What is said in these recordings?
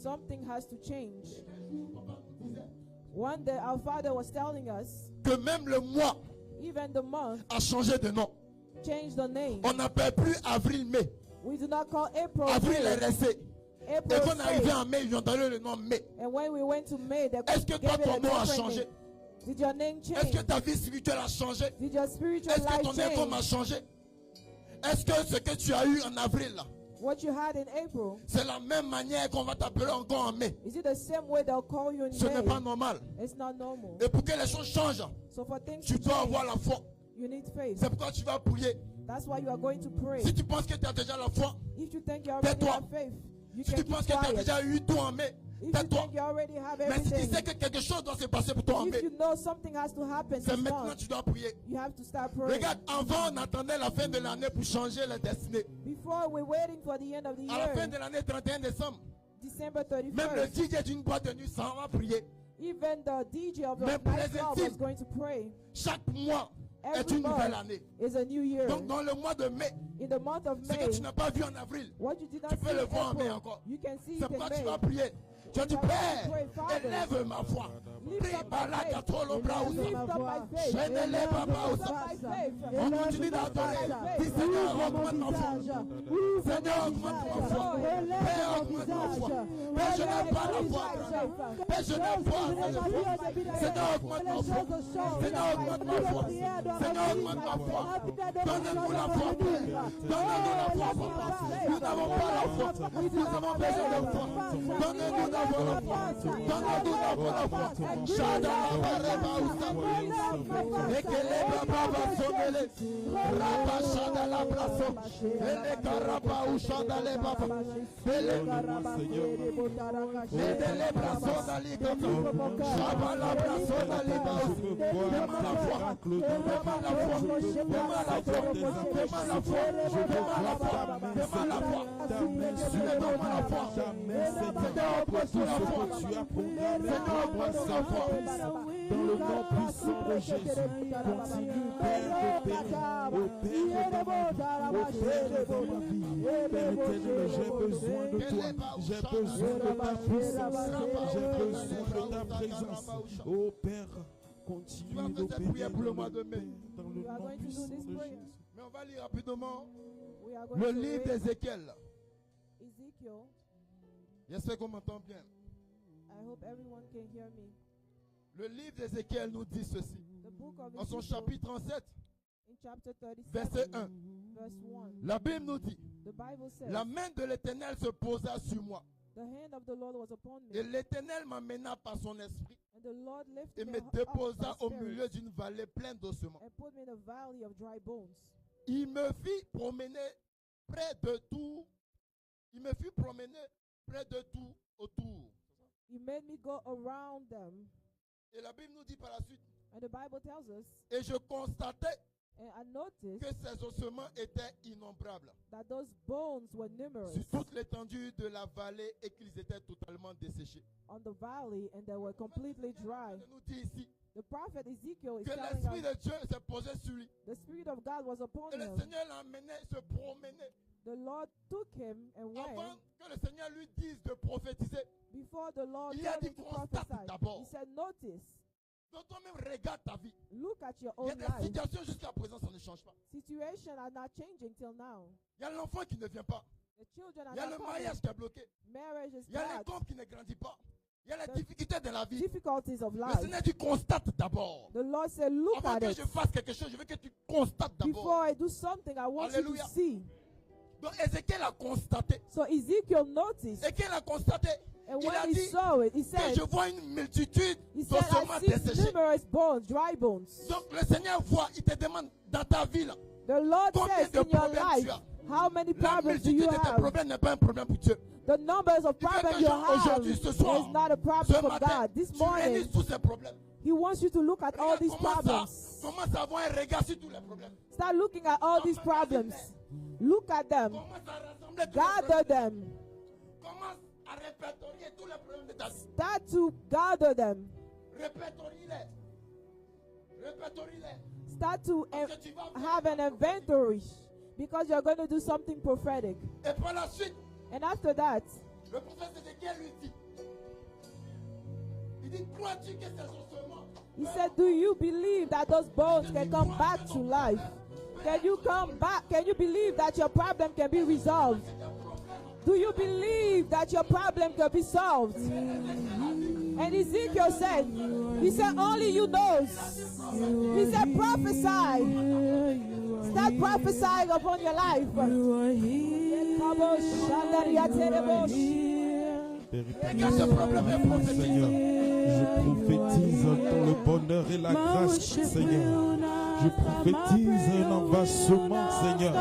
Something has to change. One day our father was telling us que même le mois even the month a changé de nom. changed the name. On n'appelle plus avril-mai. We do not call April Avril est May. resté. Et April quand on est arrivé stayed. en mai, ils lui ont donné le nom mai. And when we went to May, they Est-ce que toi, gave it ton a nom a different changé? name. Did your name Est-ce que change? ta vie spirituelle a changé? Did your spiritual Est-ce que life ton income a change? changé? Est-ce que ce que tu as eu en avril, là, What you had in April, c'est la même manière qu'on va t'appeler encore en mai? is it the same way they'll call you in Ce n'est pas May? normal. It's not normal. Et pour que les choses changent, So for things tu to dois change, avoir la foi. you need faith. C'est pourquoi tu vas prier. That's why you are going to pray. Si tu penses que tu as déjà la foi, If you think you already tais-toi. have faith, you si can tu keep penses que tu as quiet. déjà eu tout en mai, If you tais-toi. think you already have Mais si tu sais everything, que quelque chose doit se passer pour toi en if mai, you know something has to happen c'est this maintenant que month, tu dois prier. you have to start praying. Regarde, avant on attendait la fin de l'année pour changer la destinée. Before we're waiting for the end of the À la fin year, de l'année 31 décembre, December même le 31st, DJ d'une boîte de nuit s'en va prier. even the DJ of the Même pour les nightclub intimes. was going to pray. Chaque mois est Every une nouvelle month année. is a new year. Donc dans le mois de mai, In the month of ce que May, tu n'as pas vu en avril, what you did not tu peux see le in voir en mai April, encore. you can see C'est it in pourquoi tu May. vas prier. Tu as dit, You have to Père, pray, Father. élève ma foi. Lift Prie up my par la faith. catolo Lift braousa. up my faith. Je ne l'ai pas Lift braousa. up my faith. On continue d'adorer. Dis Seigneur, augmente ma foi. Seigneur, augmente ma foi. Père, augmente ma foi. Père, je n'ai pas la foi. Père, je n'ai pas la foi. Seigneur, augmente ma foi. Seigneur, augmente ma foi. Seigneur, augmente ma foi. Donne-nous la foi, Père. Donne-nous la foi, Papa. Nous n'avons pas la foi. Nous avons besoin de foi. Donne-nous d'avoir la foi. Donne-nous d'avoir la foi. Shada la bareba ousa. Ekele baba basomele. Raba shada la braso. Ele karaba ushada le baba. Ele le braso da ligata. Shaba la braso da libaus. Demande la foi. Demande la foi. Demande la foi. Demande la foi. Demande la foi. Demande la foi. Tu ne donnes pas la foi. Seigneur, augmente la foi. Seigneur, augmente la foi. Dans le nom puissant de Jésus, continue, Père, d'opérer ma vie. Père éternel, j'ai besoin de toi. J'ai besoin de ta puissance. J'ai besoin de ta présence. Oh Père, continue d'opérer pour le mois de mai. dans le We are nom going to do puissant this de prayer. Jésus. Mais on va lire rapidement We are going le to livre read d'Ézéchiel. Ezekiel. J'espère qu'on m'entend bien. I hope everyone can hear me. Le livre d'Ézéchiel nous dit ceci. The book of En son Ezekiel, chapitre 37, in chapter 37, verset 1. verse 1, La Bible nous dit, the Bible says, la main de l'Éternel se posa sur moi. the hand of the Lord was upon me, Et l'Éternel m'amena par son esprit and the Lord et lifted me me up déposa by au spirit, milieu d'une vallée pleine d'ossements. and put me in a valley of dry bones. Il me fit promener près de tout. Il me fit promener près de tout autour. He made me go around them. Et la Bible nous dit par la suite, And the Bible tells us, et je constatais and I noticed que ces ossements étaient innombrables that those bones were numerous sur toute l'étendue de la vallée et qu'ils étaient totalement desséchés. on the valley, and they were completely dry. Il nous dit ici The prophet Ezekiel is que telling l'Esprit us de Dieu s'est posé sur lui. the Spirit of God was upon Et le him. Seigneur l'a amené se promener. The Lord took him and Avant went que le Seigneur lui dise de prophétiser, before the Lord il a told dit him to constate prophesy. d'abord. He said, notice, donc toi-même regarde ta vie. look at your Il y a own des life. situations jusqu'à présent, ça ne change pas. Situations are not changing till now. Il y a l'enfant qui ne vient pas. The children are Il y a le not coming. mariage qui est bloqué. Marriage is Il y a bad. l'école qui ne grandit pas. Il y a les The difficultés de la vie. Difficulties of Le life. Seigneur dit constate d'abord. The Lord said, look Avant at que it. je fasse quelque chose, je veux que tu constates Before d'abord. I do something, I want you Alléluia. to see. Donc Ézéchiel a constaté. So Ezekiel noticed, Ézéchiel a constaté. and Il a when he dit saw it, he que said, je vois une multitude he said, d'ossements I see desséchés. numerous bones, dry bones. Donc le Seigneur voit, il te demande dans ta vie là. The Lord Combien says de in your problèmes tu life, as? how many La problems do multitude you de tes have? problèmes n'est pas un problème pour Dieu. The numbers of Il veut problems que you gens have aujourd'hui, ce soir, is not a ce problem from matin, God. This tu morning, réalises tous ces problèmes. He wants you to look at all Regarde, these problems. commence à avoir un regard sur tous les problèmes. Start looking at all these problems. Look at them. Commence à rassembler tous les Gather problèmes. them. Commence à répertorier tous les problèmes de ta vie. Start to gather them. Répertorie-les. Répertorie-les. Start to Parce que tu vas have an inventory because you're going to do something prophetic. Et par la suite, And after that, le prophète Ézéchiel lui dit, dit, crois-tu que ces ossements? He said, do you believe that those bones can come back to life? Can you come back? Can you believe that your problem can be resolved? Do you believe that your problem can be solved? And Ezekiel said, he said, only you knows. He said, prophesy. Start prophesying upon your life. Seigneur, je prophétise dans le bonheur et la grâce, Seigneur. Je prophétise un envasement, Seigneur,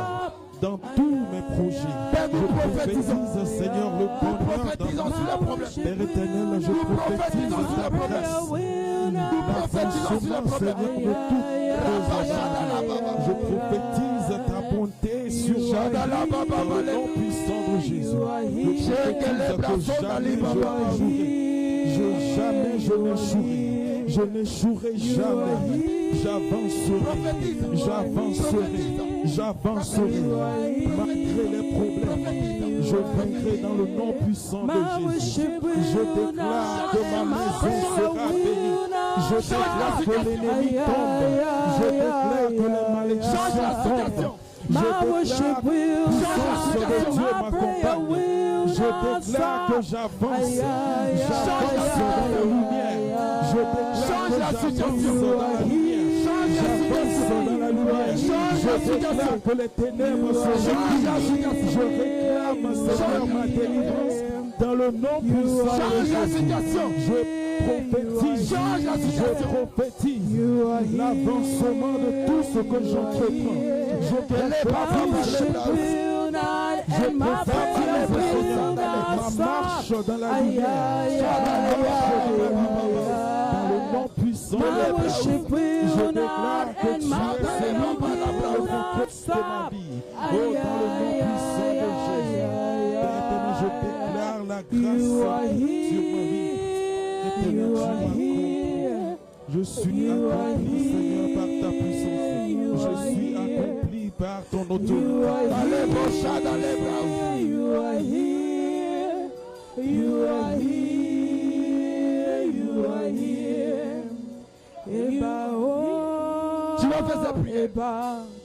dans tous mes projets. Je prophétise, Seigneur, le bonheur dans Père éternel, je prophétise ta grâce. L'envasement, Seigneur, de toutes je prophétise ta bonté sur moi, dans le nom puissant de Jésus. Jamais je n'échouerai. Je n'échouerai jamais. J'avancerai. Malgré les problèmes, je vaincrai dans le nom puissant de Jésus. Je déclare que ma maison sera bénie. Je déclare que l'ennemi tombe. Je déclare que les malédictions tombent. Je déclare que puissance de Dieu m'accompagne. Je déclare que j'avance dans la lumière. Je déclare que j'avance dans la lumière. J'avance dans la lumière. Je déclare que les ténèbres se retirent. Je réclame, Seigneur, ma délivrance dans le nom puissant de Jésus. Je prophétise l'avancement de tout ce que j'entreprends. Je prophétise ma marche dans la lumière. Dans le nom puissant de Jésus. Je déclare que tu es celui qui est le vainqueur de ma vie. Oh, dans le nom puissant de Jésus. Je déclare la grâce sur ma vie. Je suis accompli, Seigneur, par ta puissance. Je suis accompli par ton autorité. You are here. Tu vas faire cette prière.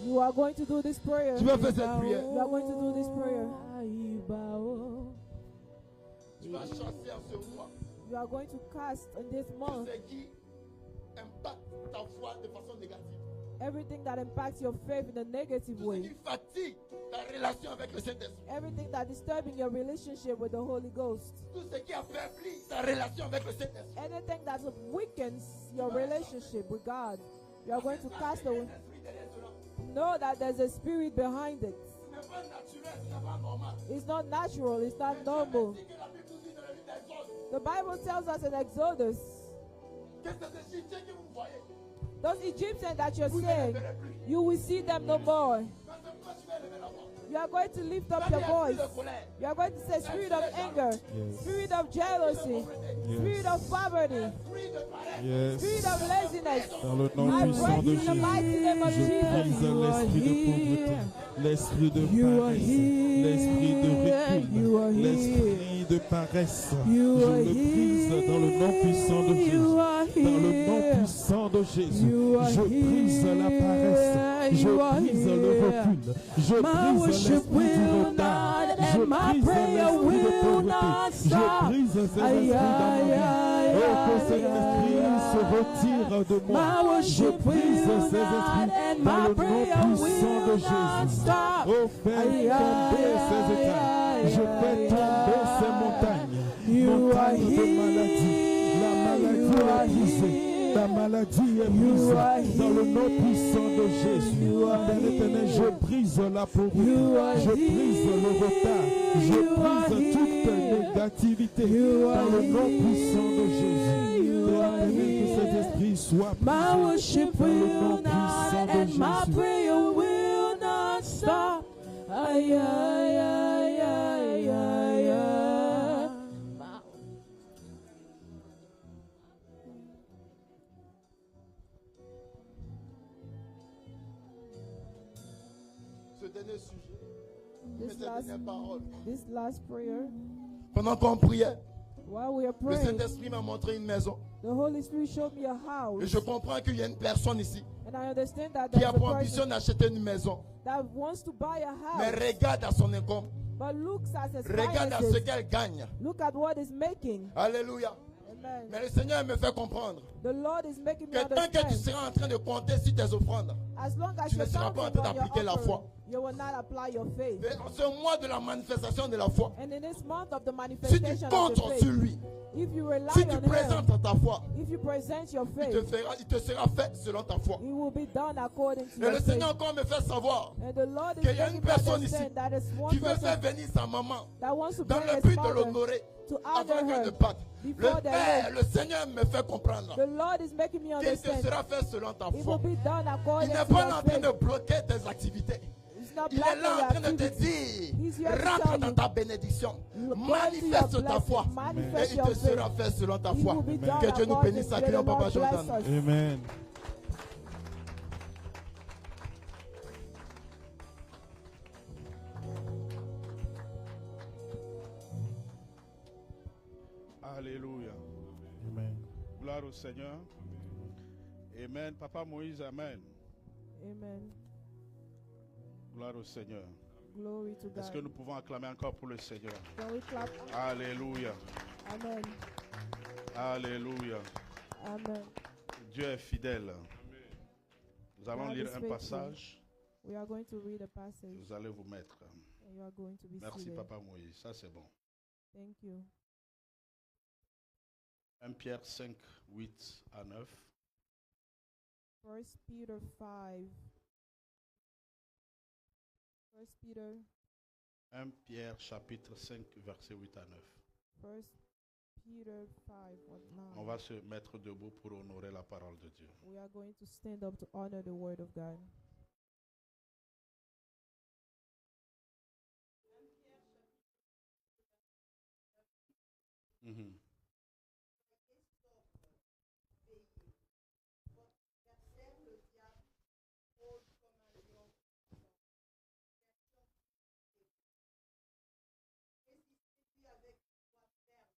You are going to do this prayer. Tu vas faire cette prière. You are going to do this prayer. Tu vas chasser en ce mois. You are going to cast in this month Tout ce qui impacte ta foi de façon négative. everything that impacts your faith in a negative Tout ce way. qui fatigue ta relation avec le Saint-Esprit. Everything that disturbing your relationship with the Holy Ghost. Tout ce qui affaiblit ta relation avec le Saint-Esprit. Anything that weakens your relationship with God. You are going to cast away. Know that there's a spirit behind it. It's not natural, it's not normal. The Bible tells us in Exodus, those Egyptians that you're seeing, you will see them no more. You are going to lift up your voice. You are going to say, spirit of anger, spirit of jealousy, spirit of poverty, spirit of laziness. Dans le nom puissant de Jésus, je brise l'esprit de pauvreté, l'esprit de paresse, l'esprit de recul, l'esprit de paresse. Je le brise dans le nom puissant de Jésus. Dans le nom puissant de Jésus, je brise la paresse, je brise le recul, je brise l'esprit du retard, je brise l'esprit de pauvreté, je brise ces esprits dans ma vie. Oh, que cet esprit se retire de moi. Je brise ces esprits dans le nom puissant de Jésus. Oh, fais tomber ces états. Je fais tomber ces montagnes. Montagnes de maladie. La maladie est brisée. La maladie est brisée dans le nom puissant de Jésus. Père éternel, je brise la pauvreté. Je brise le retard. Je brise toute négativité dans le nom puissant de Jésus. Père éternel, que cet esprit soit brisé dans le nom puissant de Jésus. This last prayer. Pendant qu'on priait, While we are Le praying, Saint-Esprit m'a montré une maison. the Holy Spirit showed me a Et house. je comprends qu'il y a une personne ici And I understand that qui there's a a pour ambition person d'acheter une maison. that wants to buy a Mais house, regarde à son income. but looks at his Regarde à ce finances. qu'elle gagne. Look at what he's making. Alléluia. Amen. Mais le Seigneur me fait comprendre The Lord is making me que tant que tu understand. seras en train de compter sur tes offrandes, As long as tu ne you're seras pas en counting train on your d'appliquer la offering, foi. you will not apply your faith. et en ce mois de la manifestation de la foi, And in this month of the si tu manifestation of comptes the sur faith, lui, if you rely si tu on présentes Him, ta foi, if you present your faith, il te sera fait selon ta foi. it will be done according to Et your le faith. Seigneur encore me fait savoir And the Lord is qu'il y a making une me personne ici understand that is one qui veut person faire venir sa maman that wants to dans bring le his but de mother l'honorer to honor avec un de her Pâques. before Le the Père, Lord. le Seigneur me fait comprendre The Lord is making me qu'il te understand sera fait selon ta it will foi. be done Il according n'est to pas your là en train faith. de bloquer tes activités. It's not Il est blocking là en your train de te activity. dire, He's here to rentre tell dans you, ta bénédiction, go into manifeste your ta foi, blessing, manifest et il your te sera faith. fait selon ta It foi. will be done Que Dieu nous according bénisse, to the acclamons Papa Lord Jordan. bless us. Amen. Alléluia. Amen. Gloire au Seigneur. Amen. Papa Moïse, Amen. Amen. Gloire au Seigneur. Glory to Est-ce que God. nous pouvons acclamer encore pour le Seigneur? Can we clap? Alléluia. Amen. Alléluia. Amen. Dieu est fidèle. Nous allons God lire is un faithful. passage. We are going to read a passage Vous allez vous mettre. and you are going to be Merci seated. Papa Moïse. Ça c'est bon. Thank you. 1 Pierre 5, 8 à 9. 1 Peter 5. 1 Peter 1 Pierre chapitre 5, verset 8 à 9. 1 Peter 5, what, 9. On va se mettre debout pour honorer la parole de Dieu. We are going to stand up to honor the word of God. Mhm.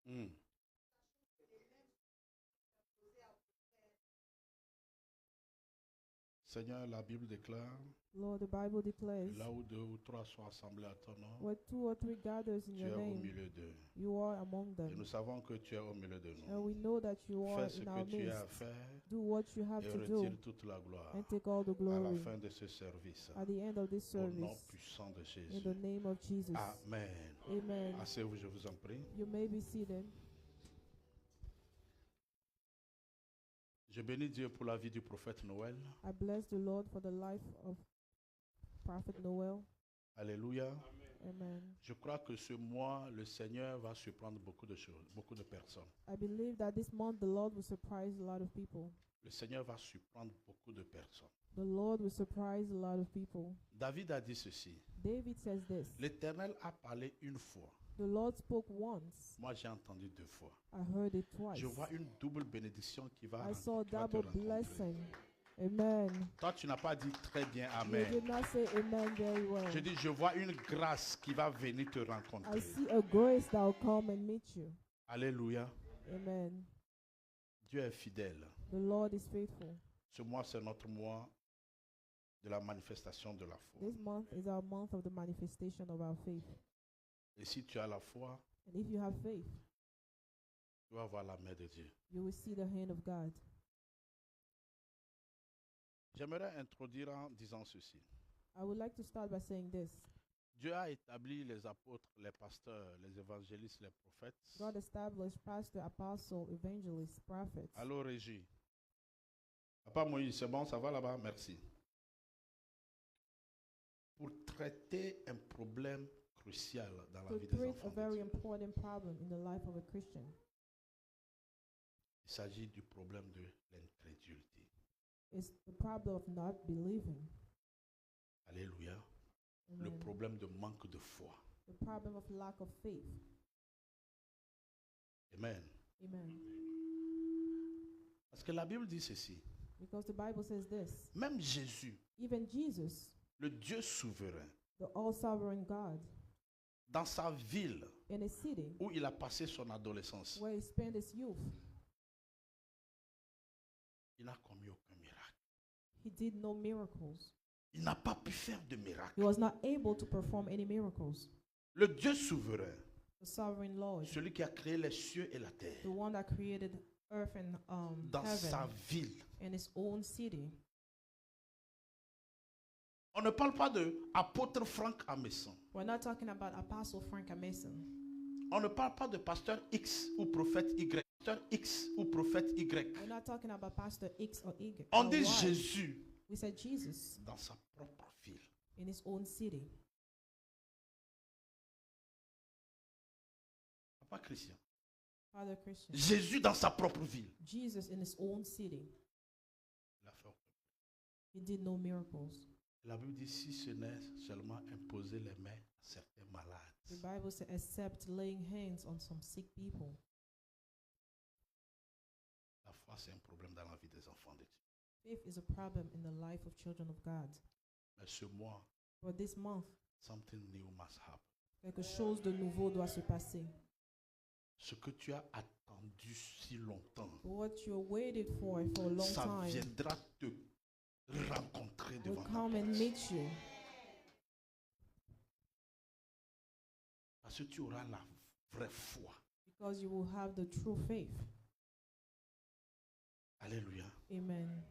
Mm. Seigneur, la Bible déclare, Lord, the Bible declares, là où deux ou trois sont assemblés à ton nom, where two or three gathers in tu your es au name, milieu d'eux. you are among Et them. nous savons que tu es au milieu de And nous. we know that you are Fais ce in que our tu as à midst. faire Do what you have et to retire do toute la gloire and take all the à la glory fin de ce service. at the end of this Au nom service. puissant de In Jésus. the name of Jesus. Amen. Amen. Asseyez-vous, je vous en prie. You may be seated. Je bénis Dieu pour la vie du prophète Noël. I bless the Lord for the life of Prophet Noel. Alléluia. Amen. Je crois que ce mois, le Seigneur va surprendre beaucoup de choses, beaucoup de personnes. I believe that this month the Lord will surprise a lot of people. Le Seigneur va surprendre beaucoup de personnes. The Lord will surprise a lot of people. David a dit ceci. David says this. L'Éternel a parlé une fois. The Lord spoke once. Moi, j'ai entendu deux fois. I heard it twice. Je vois une double bénédiction qui va, I saw qui va te double rencontrer. blessing. Amen. Toi, tu n'as pas dit très bien You Amen. did not say amen very well. Je dis, je vois une grâce qui va venir te I rencontrer. see a grace that will come and meet you. Alléluia. Amen. Dieu est fidèle. The Lord is faithful. Ce mois, c'est notre mois de la manifestation de la foi. This month is our month of the manifestation of our faith. Et si tu as la foi, And if you have faith, tu vas voir la main de Dieu. you will see the hand of God. J'aimerais introduire en disant ceci. I would like to start by saying this. Dieu a établi les apôtres, les pasteurs, les évangélistes, les prophètes. God established pastor, apostle, evangelist, prophets. Allô, Régie. Papa Moïse, c'est bon, ça va là-bas? Merci. Pour traiter un problème crucial dans la To vie des treat enfants a de very Dieu. important problem in the life of a Christian. Il s'agit du problème de l'incrédulité. It's the problem of not believing. Alléluia. Le Amen. problème de manque de foi. The problem of lack of faith. Amen. Amen. Parce que la Bible dit ceci. Because the Bible says this. Même Jésus, Even Jesus, le Dieu souverain, the all-sovereign God, dans sa ville, in a city où il a passé son adolescence, where he spent his youth. il n'a commis aucun miracle. He did no miracles. Il n'a pas pu faire de He miracle. was not able to perform any miracles. Le Dieu souverain, The sovereign Lord, celui qui a créé les cieux et la the terre, one that created earth and dans sa heaven ville. in his own city. On ne parle pas de apôtre Franck Amesson. We're not talking about Apostle Frank Mason. On ne parle pas de pasteur X ou prophète Y. Pasteur X ou prophète Y. We're not talking about Pastor X or Y. On or dit Y. Jésus We said Jesus dans sa propre ville. in his own city. Pas Christian. Father Christian. Jésus dans sa propre ville. Jesus in his own city. Il a fait aucun. He did no miracles. La Bible dit si ce n'est seulement imposer les mains à certains malades. The Bible says, except laying hands on some sick people. La foi, c'est un problème dans la vie des enfants de Dieu. Faith is a problem in the life of children of God. Mais ce mois, But this month, something new must happen. quelque chose de nouveau doit se passer. Ce que tu as attendu si longtemps, What you waited for a long ça time viendra te rencontrer will devant ta come and porte. meet you. Parce que tu auras la vraie foi. Because you will have the true faith. Alléluia. Amen.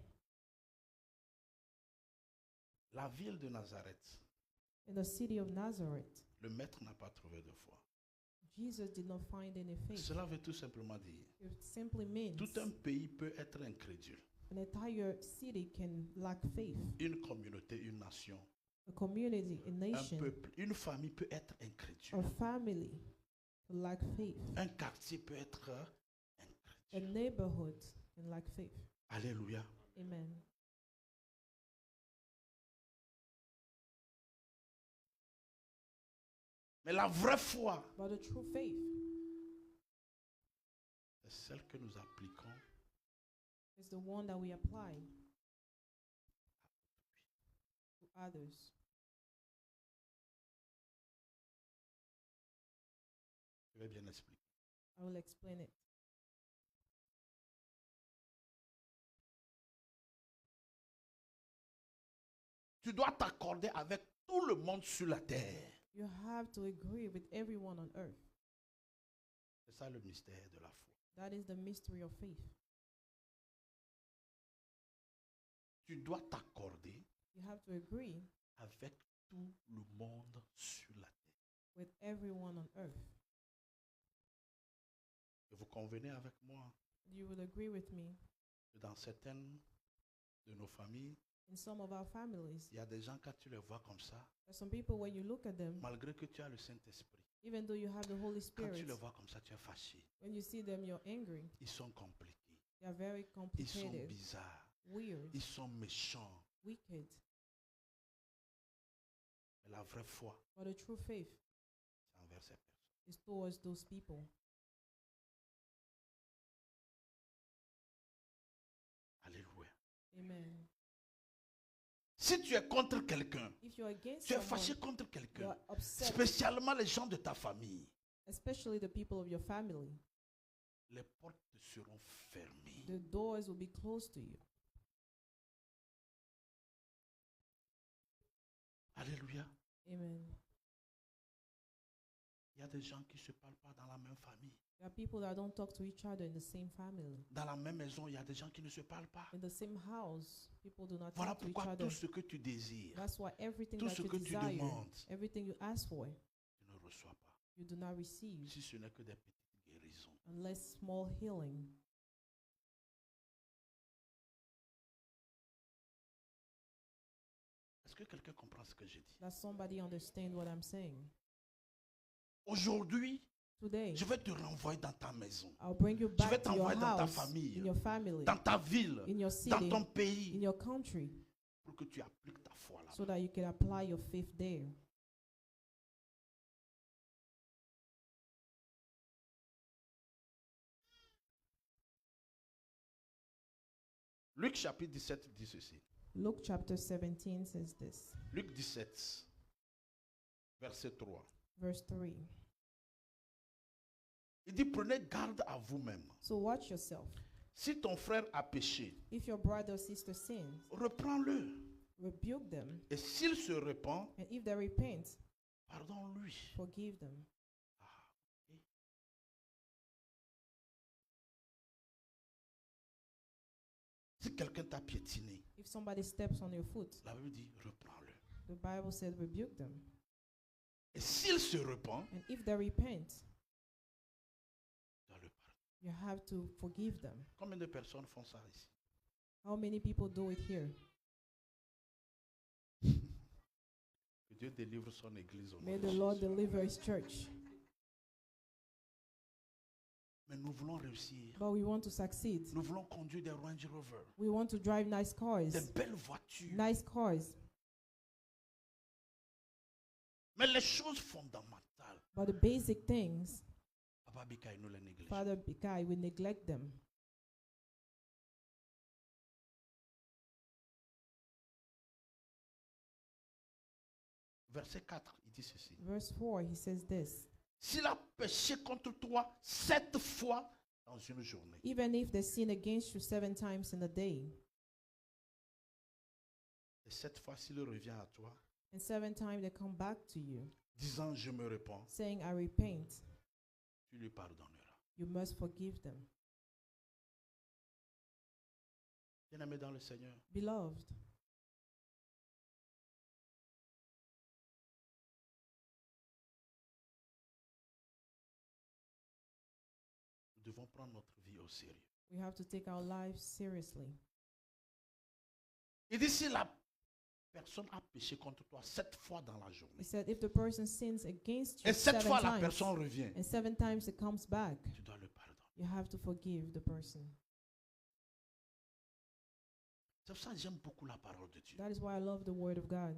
La ville de Nazareth, In the city of Nazareth, le maître n'a pas trouvé de foi. Jesus did not find any faith. Cela veut tout simplement dire, It simply means tout un pays peut être incrédule. an entire city can lack faith. Une communauté, une nation, A community, a un nation, peuple, une famille peut être incrédule. or family can lack faith. Un quartier peut être A incrédule. neighborhood can lack faith. Alléluia. Amen. Mais la vraie foi, But the true faith c'est celle que nous appliquons is the one that we apply to others. Je vais bien expliquer. I will explain it. Tu dois t'accorder avec tout le monde sur la terre. You have to agree with everyone on earth. C'est ça le mystère de la foi. That is the mystery of faith. Tu dois t'accorder You have to agree avec tout le monde sur la terre. with everyone on earth. Et vous convenez avec moi You would agree with me. que dans certaines de nos familles, In some of our families, il y a des gens, quand tu les vois comme ça, there's some people when you look at them, malgré que tu as le Saint-Esprit, even though you have the Holy quand tu Spirit, les vois comme ça, tu es fâché. when you see them, you're angry. Ils sont compliqués. They are very Ils sont complicated, bizarres. weird, Ils sont méchants. wicked. Mais la vraie foi, But the true faith c'est envers ces personnes. is towards those people. Alléluia. Amen. Si tu es contre quelqu'un, If you're against tu es fâché someone, contre quelqu'un, you're upset, spécialement les gens de ta famille, especially the people of your family, les portes te seront fermées. the doors will be closed to you. Alléluia. Amen. Il y a des gens qui ne se parlent pas dans la même famille. There are people that don't talk to each other in the same family. Dans la même maison, il y a des gens qui ne se parlent pas. In the same house, people do not Voilà talk to each pourquoi other. tout ce que tu désires, That's why everything tout that ce you que tu desire, demandes, everything you ask for, tu ne reçois pas. you do not receive Si ce n'est que des petites guérisons. unless small healing. Est-ce que quelqu'un comprend ce que j'ai dit? Does somebody understand what I'm saying? Aujourd'hui, Today, je vais te renvoyer dans ta maison, I'll bring you vais back to your t'envoyer dans ta house, famille, in your family, dans ta ville, in your dans city, ton in pays, your country, pour que tu appliques ta foi là. so that you can apply your faith there. Luc chapitre 17 dit ceci. Luke chapter 17 says this, Luc 17, verset 3. verse 3. Il dit, prenez garde à vous-même. So watch yourself. Si ton frère a péché, If your brother or sister sins, reprends-le. rebuke them. Et s'il se repent, And if they repent, pardonne-lui. forgive them. Si quelqu'un t'a piétiné, If somebody steps on your foot, la Bible dit, reprends-le. the Bible said rebuke them. Et s'il se repent, And if they repent, tu dois le pardonner. you have to forgive them. Combien de personnes font ça ici? How many people do it here? Que Dieu délivre son église au nom May de the Lord Jésus. deliver his church. Mais nous voulons réussir. But we want to succeed. Nous voulons conduire des Range Rover, We want to drive nice cars. des belles voitures. Nice cars. Mais les choses fondamentales, But the basic things, Papa Bika, nous les négligeons. Father Bikai, we neglect them. Verset 4, il dit ceci. Verse 4, he says this. S'il a péché contre toi 7 fois dans une journée, Even if they sin against you 7 times in a day, et 7 fois s'il revient à toi, and 7 times they come back to you, disant je me répands, saying, I repent, tu lui pardonneras. you must forgive them. Bien-aimé dans le Seigneur, Beloved, nous devons prendre notre vie au sérieux. we have to take our lives seriously. Il dit si la personne a péché contre toi 7 fois dans la He journée, said, if the person sins against you et 7 7 fois la times, personne revient, and 7 times it comes back, tu dois le pardonner. you have to forgive the person. C'est pour ça que j'aime beaucoup la parole de Dieu. That is why I love the Word of God.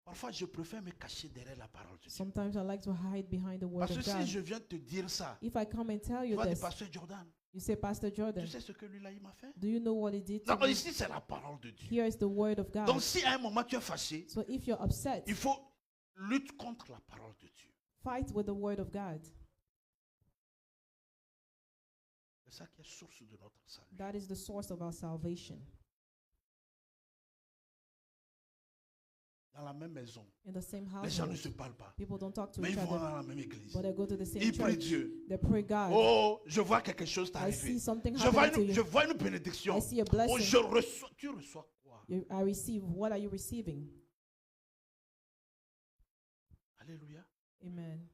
Parfois, je préfère me cacher derrière la parole de Dieu. Sometimes I like to hide behind the Word Parce que of si God. je viens te dire ça, If I come and tell tu you vas dire, this, Pasteur Jordan, you say, Pastor Jordan, tu sais ce que lui là, il m'a fait? do you know what he did to Non, me? ici, c'est la parole de Dieu. Here is the Word of God. Donc, si à un moment tu es fâché, So if you're upset, il faut lutter contre la parole de Dieu. fight with the Word of God. C'est ça qui est source de notre salut. That is the source of our salvation. Dans la même maison, In the same les gens ne household, se parlent pas. people don't talk to Mais each ils vont other, dans la même église. but they go to the same Ils prient church. Dieu. They pray God. Oh, je vois quelque chose I t'arriver. see something Je vois happening to je you. vois une bénédiction. I see a Oh, blessing. je reçois. Tu reçois quoi? I receive. What are you receiving? Alléluia. Amen.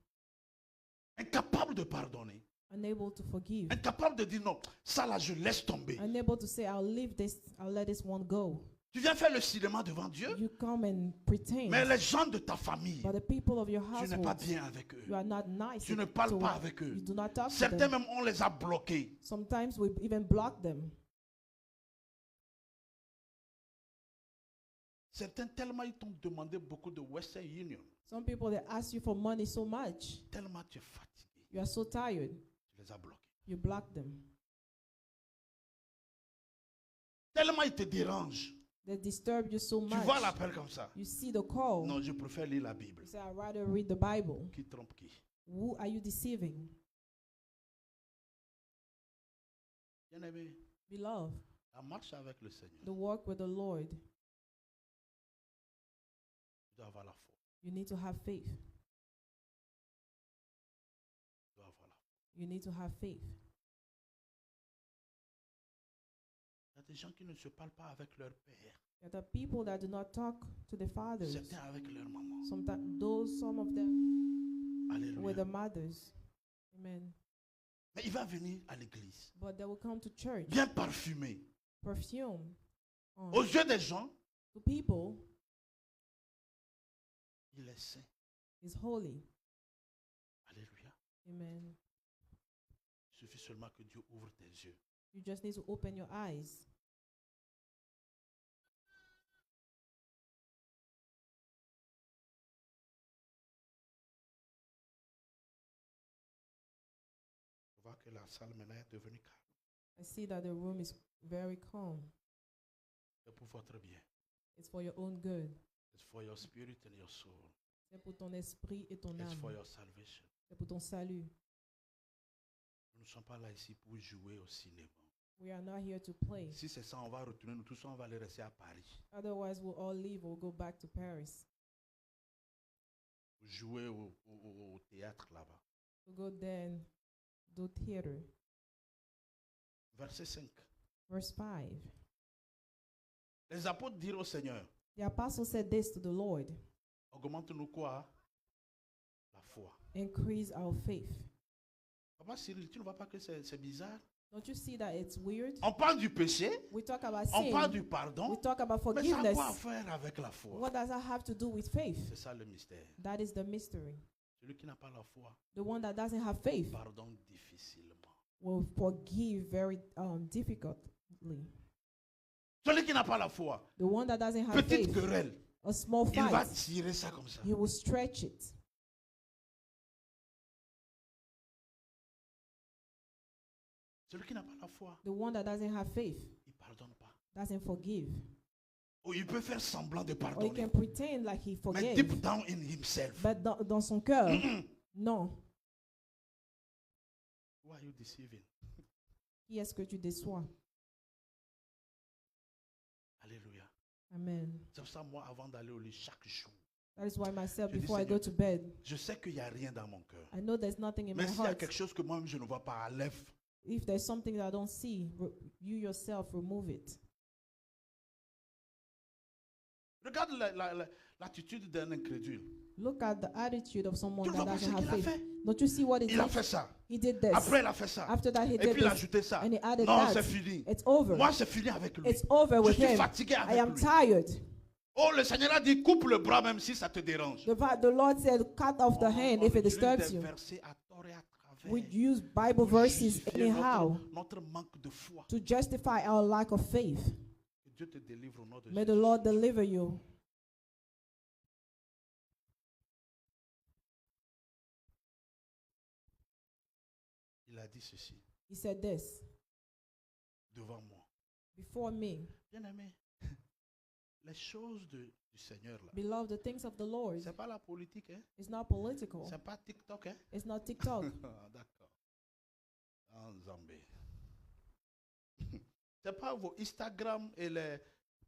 Incapable de pardonner. Unable to forgive. Incapable de dire non, ça là, je laisse tomber. Unable to say, I'll leave this, I'll let this one go. Tu viens faire le cinéma devant Dieu, You come and pretend. mais les gens de ta famille, But the people of your tu n'es pas household, bien avec eux. you are not nice. Tu ne parles to- pas avec eux. You do not talk to Certains them. même, on les a bloqués. Sometimes we even block them. Certains, tellement ils t'ont demandé beaucoup de Western Union, Some people, they ask you for money so much. tellement tu es fatigué, You are so tired. tu les as bloqués. You block them. Tellement ils te dérangent. They disturb you so Tu much. vois l'appel comme ça. You see the call. Non, je préfère lire la Bible. You say, I'd rather read the Bible. Qui trompe qui? Who are you deceiving? Bien-aimé, Beloved, la marche avec le Seigneur, the walk with the Lord, tu dois avoir la foi. you need to have faith. Tu dois avoir la foi. You need to have faith. Il y a des gens qui ne se parlent pas avec leur père, There are people that do not talk to the fathers. certains avec leur maman. Sometimes some of them with the Alléluia. mothers. Amen. Mais il va venir à l'église, But they will come to church, bien parfumé. perfume on. Aux yeux des gens, To people, il est saint. is holy. Alléluia. Amen. Il suffit seulement que Dieu ouvre tes yeux. You just need to open your eyes. Je vois que la salle maintenant est devenue calme. I see that the room is very calm. C'est pour votre bien. It's for your own good. It's for your spirit and your soul. C'est pour ton esprit et ton It's âme. for your salvation. C'est pour ton salut. Nous ne sommes pas là ici pour jouer au cinéma. We are not here to play. Si c'est ça, on va retourner, nous tous, on va aller rester à Paris. Otherwise, we'll all leave. We'll go back to Paris. Jouer au théâtre là-bas. We'll go there and do theater. Verset 5. Verse 5. Les apôtres dirent au Seigneur, The apostle said this to the Lord: augmente-nous quoi? La foi. increase our faith. Papa Cyril, tu ne vois pas que c'est bizarre? Don't you see that it's weird? On parle du péché, We talk about on parle sin. du pardon, We talk about mais ça a forgiveness. quoi à faire avec la foi? What does that have to do with faith? C'est ça le mystère. That is the mystery. Celui qui n'a pas la foi The one that doesn't have faith pardonne difficilement. will forgive very difficultly. Celui qui n'a pas la foi, The one that doesn't have petite faith, querelle, a small il va fight, tirer ça comme ça. he will stretch it. Celui qui n'a pas la foi, The one that doesn't have faith il ne pardonne pas. doesn't forgive. Ou il peut faire semblant de Or he pardonner. can pretend like he Mais forgave. deep down in himself. But dans son cœur, non. Who are you deceiving? Qui est-ce que tu déçois? Alléluia. Amen. C'est pour ça, moi, avant d'aller au lit chaque jour, That is why myself, Je dis, before I go Seigneur, to bed, je sais qu'il n'y a rien dans mon cœur. I know there's nothing in Mais my s'il y a heart. quelque chose que moi-même je ne vois pas, enlève. If there's something that I don't see, you yourself remove it. Regarde l'attitude d'un incrédule. Look at the attitude of someone Tu ne that vois pas ce doesn't have qu'il a faith. fait? Don't you see what he Il a did? fait ça. He did this. Après, il a fait ça. After that, he Et did puis, il a this. ajouté ça. And he added Non, that. c'est fini. It's over. Moi, c'est fini avec lui. It's over Je with suis him. fatigué I avec am lui. tired. Oh, le Seigneur a dit, coupe le bras même si ça te dérange. The Lord said, cut off the hand if it utilise disturbs des you. versets à tort et à travers We use Bible pour verses justifier anyhow notre manque de foi. to justify our lack of faith. Que Dieu te délivre au nom de May the Jésus. Lord deliver you. Il a dit ceci He said this devant moi. before me. Bien-aimé, les choses du Seigneur, là, Beloved, the things of the Lord c'est pas la politique, hein? is not political. C'est pas TikTok, hein? It's not TikTok. Ah, d'accord. En Zambie. C'est pas vos Instagram et les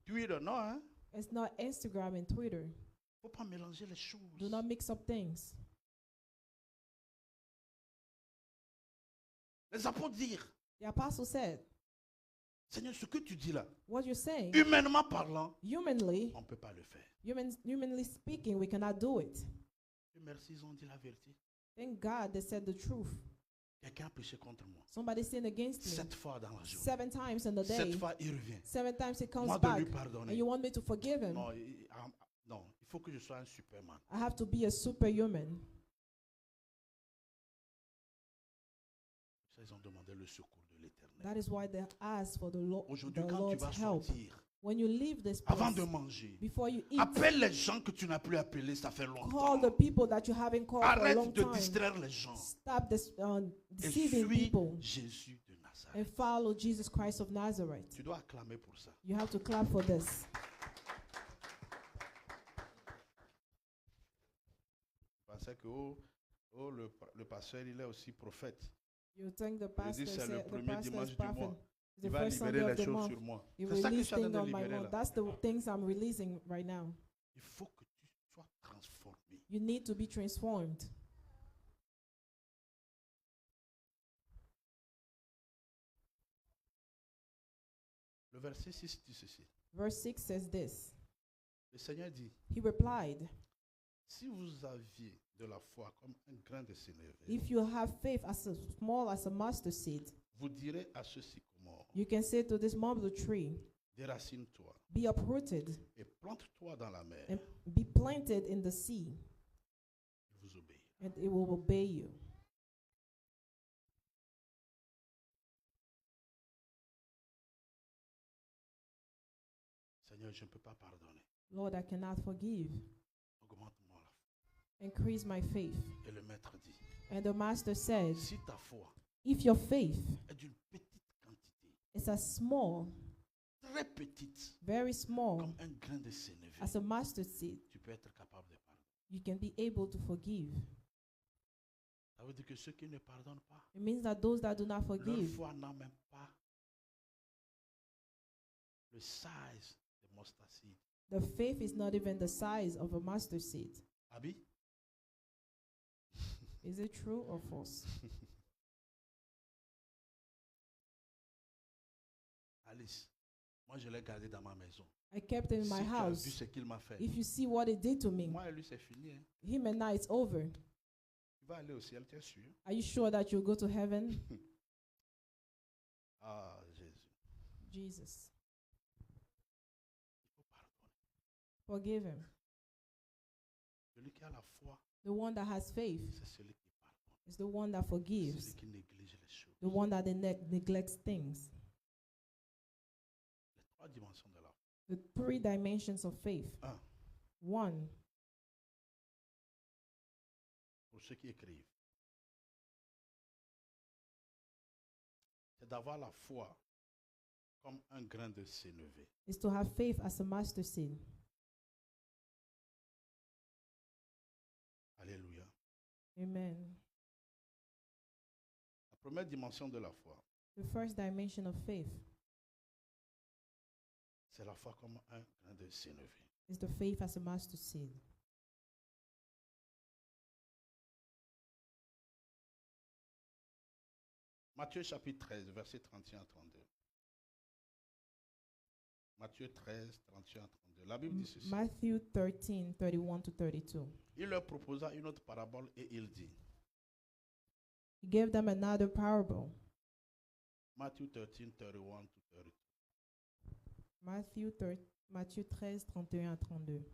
Twitter, non, hein? It's not Instagram and Twitter. Faut pas mélanger les choses. Do not mix up things. Les apôtres dirent, The apostle said, Seigneur, ce que tu dis là, what you're saying, humainement parlant, humanly, on ne peut pas le faire. humanly speaking, we cannot do it. Dieu merci, ils ont dit la vérité. Thank God they said the truth. Quelqu'un a péché contre moi. Somebody sinned against me 7 fois dans la journée. 7 times in the 7 day. fois, il revient. 7 times he comes Moi de back. lui And pardonner. you want me to forgive him? Non, non, il faut que je sois un superman. I have to be a superhuman. Ça, ils ont demandé le secours de l'Éternel. That is why they ask for the Aujourd'hui, quand tu Lord's vas help. sortir, When you leave this avant place, de manger, before you eat, appelle les gens que tu n'as plus appelés, ça fait call longtemps. the people that you haven't called for a Arrête long de time. distraire les gens Stop this et deceiving suis people Jésus de Nazareth. and follow Jesus Christ of Nazareth. Tu dois acclamer pour ça. You have to clap for this. Je pensais que le pasteur, il est aussi prophète. You think the Je pastor dis, c'est le said, the premier pastor is dimanche du prophet. mois. It's Il the va first Sunday libérer of les the choses month. sur moi. He C'est ça que je released suis en train things de on my libérer mouth. là. That's the things I'm releasing right now. Il faut que tu sois transformé. You need to be transformed. Le verset 6 dit ceci. Verse 6 says this. Le Seigneur dit, He replied, si vous aviez de la foi comme un grain de sénévé, if you have faith as small as a mustard seed, vous direz à ce sycomore, you can say to this mulberry tree, déracine-toi be uprooted et plante-toi dans la mer, and be planted in the sea, et vous obéir. and it will obey you. Seigneur, je ne peux pas pardonner. Lord, I cannot forgive. Augmente-moi la foi. Increase my faith. Et le maître dit, And the master said, si ta foi if your faith est d'une petite quantité, is as small, très petite, very small, comme un grain de sénévé, as a mustard seed, tu peux être capable de pardonner. you can be able to forgive. Ça Ça veut dire que ceux qui ne pardonnent pas, It means that those that do not leur forgive, foi n'a même pas le size de mustard seed. the faith is not even the size of a mustard seed. Abi? Is it true or false? Alice, moi je l'ai gardé dans ma maison. I kept it in Si my tu as vu house. ce qu'il m'a fait, If you see what it did to me, moi et lui c'est fini. Hein. him and I, it's over. Tu vas aller au ciel, tu es sûr? Are you sure that you'll go to heaven? Ah, Jésus. Jesus. Il faut pardonner. Forgive him. Celui qui a la foi, The one that has faith c'est celui qui pardonne. is the one that forgives, Celui qui néglige les choses. the one that neglects things. Les trois dimensions de la foi. The three dimensions of faith. Un, One, pour ceux qui écrivent, c'est d'avoir la foi comme un grain de sénévé. is to have faith as a mustard seed. Alléluia. Amen. La première dimension de la foi, The first dimension of faith c'est la foi comme un grain de sénévé. is the faith as a mustard seed. Matthieu chapitre 13, verset 31 à 32. Matthieu 13, 31 à 32. La Bible dit ceci. Matthew 13, 31 to 32. Il leur proposa une autre parabole et il dit, He gave them another parable. Matthieu 13, 31 to 32. Matthieu 13, 31 à 32.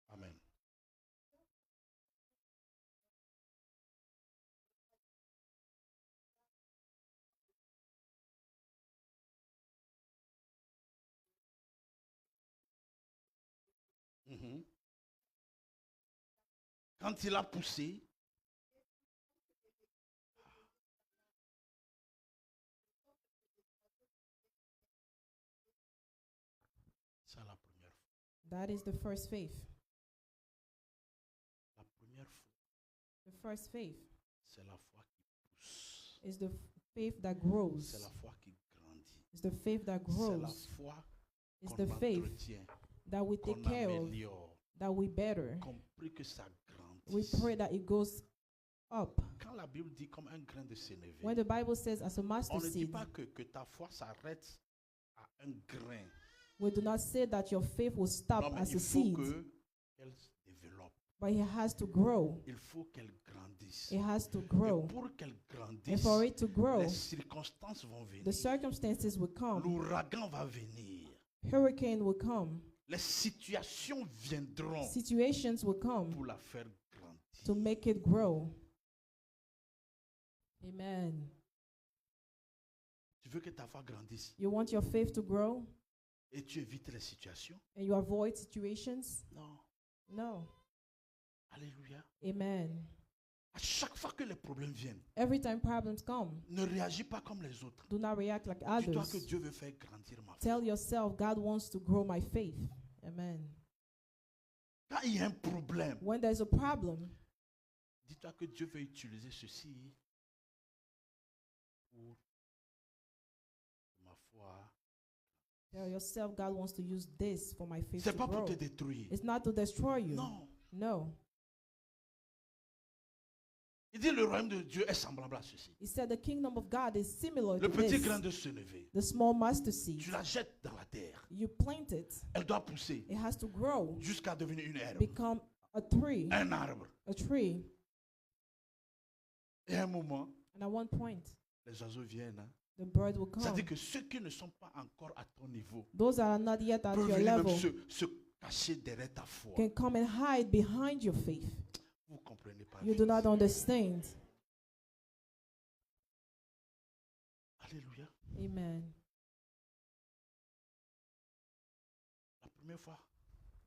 Amen. Mhm. Quand il a poussé, c'est la première fois. That is the first faith. La première fois, The first faith c'est la foi qui pousse. is the faith that C'est grows. la foi qui grandit. It's the faith that C'est la grows. foi It's qu'on the faith entretient, that we qu'on take care of, améliore, that we better. qu'on prie que ça We grandisse. pray that it goes up. Quand la Bible dit comme un grain de sénévé, When the Bible says as a on mustard ne dit seed, pas que ta foi s'arrête à un grain. we do not say that your faith will stop Non, mais as il a faut seed, qu'elle se développe. but it has to grow. Il faut qu'elle grandisse. It has to Et grow. pour qu'elle And grandisse, for it to grow, les circonstances vont venir. the circumstances will come. L'ouragan va venir. Hurricane will come. Les situations viendront Situations will come pour la faire grandir. to make it grow. Amen. Tu veux que ta foi grandisse You want your faith to grow et tu évites les situations? and you avoid situations? Non. No. Alléluia. Amen. À chaque fois que les problèmes viennent, Every time problems come, ne réagis pas comme les autres. do not react like Dis-toi que others. Dieu veut faire grandir ma foi. Tell yourself, God wants to grow my faith. Amen. Quand il y a un problème, When there's a problem, dis-toi que Dieu veut utiliser ceci pour que ma foi. tell yourself, God wants to use this for my faith C'est to pas pour grow. te détruire. It's not to destroy you. Non. No. Il dit le royaume de Dieu est semblable à ceci. He said the kingdom of God is similar Le to petit this. grain de sénévé, The small mustard seed. tu la jettes dans la terre. You plant it. Elle doit pousser It has to grow, jusqu'à devenir une herbe. become a tree. Un arbre. A tree. Et à un moment, And at one point, les oiseaux viennent. Hein. the bird will Ça come. dit que ceux qui ne sont pas encore à ton niveau Those that are not yet at peuvent your venir même level se cacher derrière ta foi. can come and hide behind your faith. Vous ne comprenez pas. You do not understand. Alléluia. Amen. La première fois,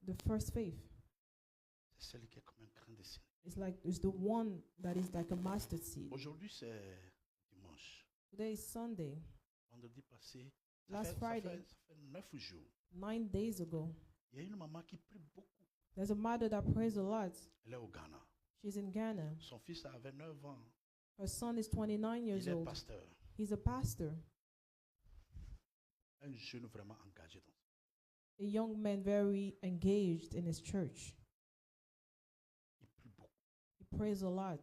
The first faith c'est celle qui est comme un grain de sénévé. is the one that is like a mustard seed. Aujourd'hui, c'est dimanche. Today is Sunday. Vendredi passé, Last Friday. ça fait 9 jours. 9 days ago, Il y a une maman qui prie beaucoup. there's a mother that prays a lot. Elle est au Ghana. She's in Ghana. Son fils avait 9 ans. Her son is 29 Il years est old. pasteur. He's a pastor. Un jeune vraiment engagé dans ça. A young man very engaged in his church. Il prie beaucoup. He prays a lot.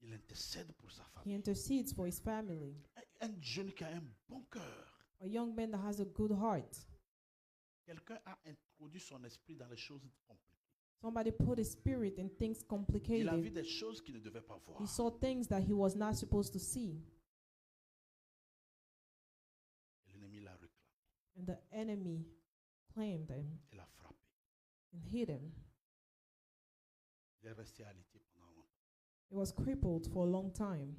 Il intercède pour sa He famille. intercedes for his family. Un jeune qui a un bon cœur. A young man that has a good heart. Quelqu'un a introduit son esprit dans les choses compliquées. Somebody put his spirit in things Il a vu complicated. des choses qu'il ne devait pas voir. He saw things that he was not supposed to see. Et l'ennemi l'a réclamé. And the enemy claimed him Il l'a frappé. and hit him. Il est resté alité pendant longtemps. He was crippled for a long time.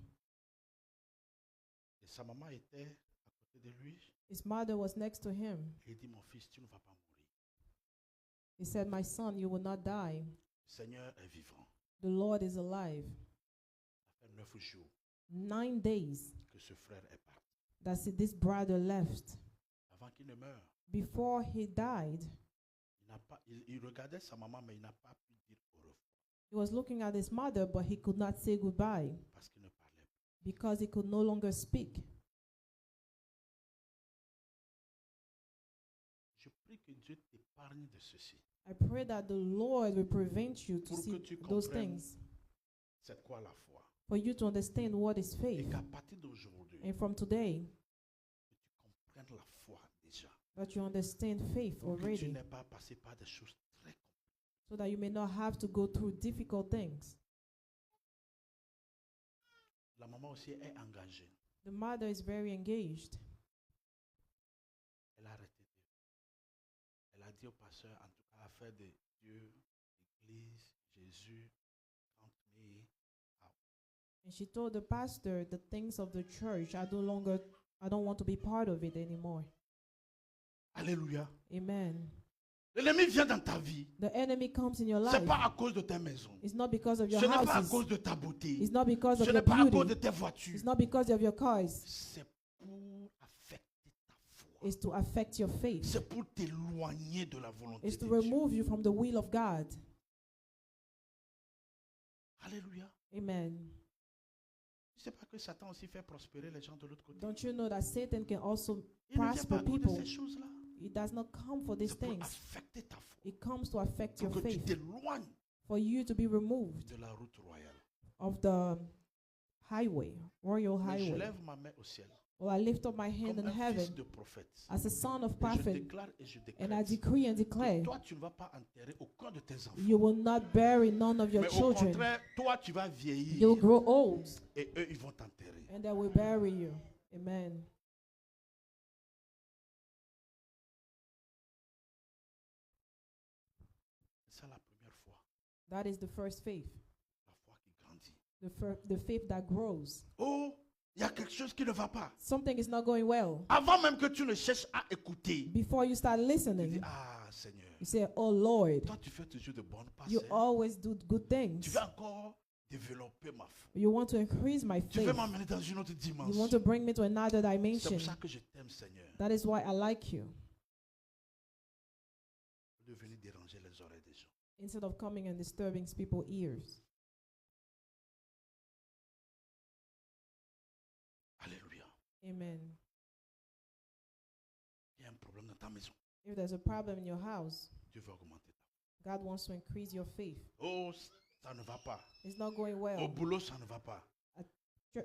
Et sa maman était à côté de lui. His mother was next to him. Et il dit, mon fils, tu ne vas pas mourir. He said, "My son, you will not die. Le Seigneur est vivant. The Lord is alive." Ça fait 9 jours 9 days que ce frère est parti. that this brother left. Avant qu'il ne meure, Before he died, il regardait sa maman, mais il n'a pas pu dire au revoir he was looking at his mother, but he could not say goodbye parce qu'il ne parlait plus. because he could no longer speak. Je prie que Dieu t'épargne de ceci. I pray that the Lord will prevent you to Pour see que tu those comprennes things, c'est quoi la foi. for you to understand what is Et faith. qu'à partir d'aujourd'hui, And from today, que tu comprennes la foi déjà. that you understand faith Pour que tu already, n'aies pas passé par des choses très compliquées. so that you may not have to go through difficult things. La maman aussi est engagée. The mother is very engaged. Elle a arrêté. Elle a dit au pasteur, en tout cas, affaire de Dieu, l'Église, Jésus, count me out. And she told the pastor the things of the church, I don't want to be part of it anymore. Alléluia. Amen. L'ennemi vient dans ta vie. The enemy comes in your Ce n'est life. pas à cause de ta maison. It's not because of Ce your n'est pas à houses. cause de ta beauté. It's not because of Ce n'est your pas à cause de beauty. tes voitures. It's not because of your cars. C'est pour affecter ta foi. It's to affect your faith. C'est pour t'éloigner de la volonté It's de to Dieu. remove you from the will of God. Alléluia. Amen. Tu ne sais pas que Satan aussi fait prospérer les gens de l'autre côté. Don't you know that Satan can also Il ne vient pas prosper à cause de people? ces choses-là. It does not come for these C'est pour things. affecter ta foi. It comes to affect your Pour que tu faith. t'éloignes For you to be removed de la route royale. of the highway, royal Mais je highway. lève ma main au ciel. Well, I lift up my hand Comme in un fils heaven de prophète. as a son of Et je prophet, déclare et je and I décrète. decree and que declare, toi, tu ne vas pas enterrer aucun de tes enfants. you will not bury none of your Mais au children. contraire, toi, tu vas You'll vieillir grow old, et eux, ils vont t'enterrer. and they will bury you. Amen. C'est la première foi. That is the first faith, La foi qui grandit. the faith that grows. Oh, il y a quelque chose qui ne va pas. Something is not going well. Avant même que tu ne cherches à écouter, Before you start tu dis, listening, ah Seigneur, you say, "Oh Lord, toi tu fais toujours de bonnes you passes. always do good Tu things. veux encore développer ma foi. You want to increase my Tu veux faith. m'amener dans une autre You dimension. want to bring me to another C'est dimension. pour ça que je t'aime, Seigneur. That is why I like you." De venir déranger les oreilles des gens. Instead of coming and disturbing people's ears. Alléluia. Amen. Il y a un problème dans ta maison. If there's a problem in your house, Dieu veut augmenter ta foi. God wants to increase your faith. Oh, ça ne va pas. It's not going Au well. boulot, ça ne va pas.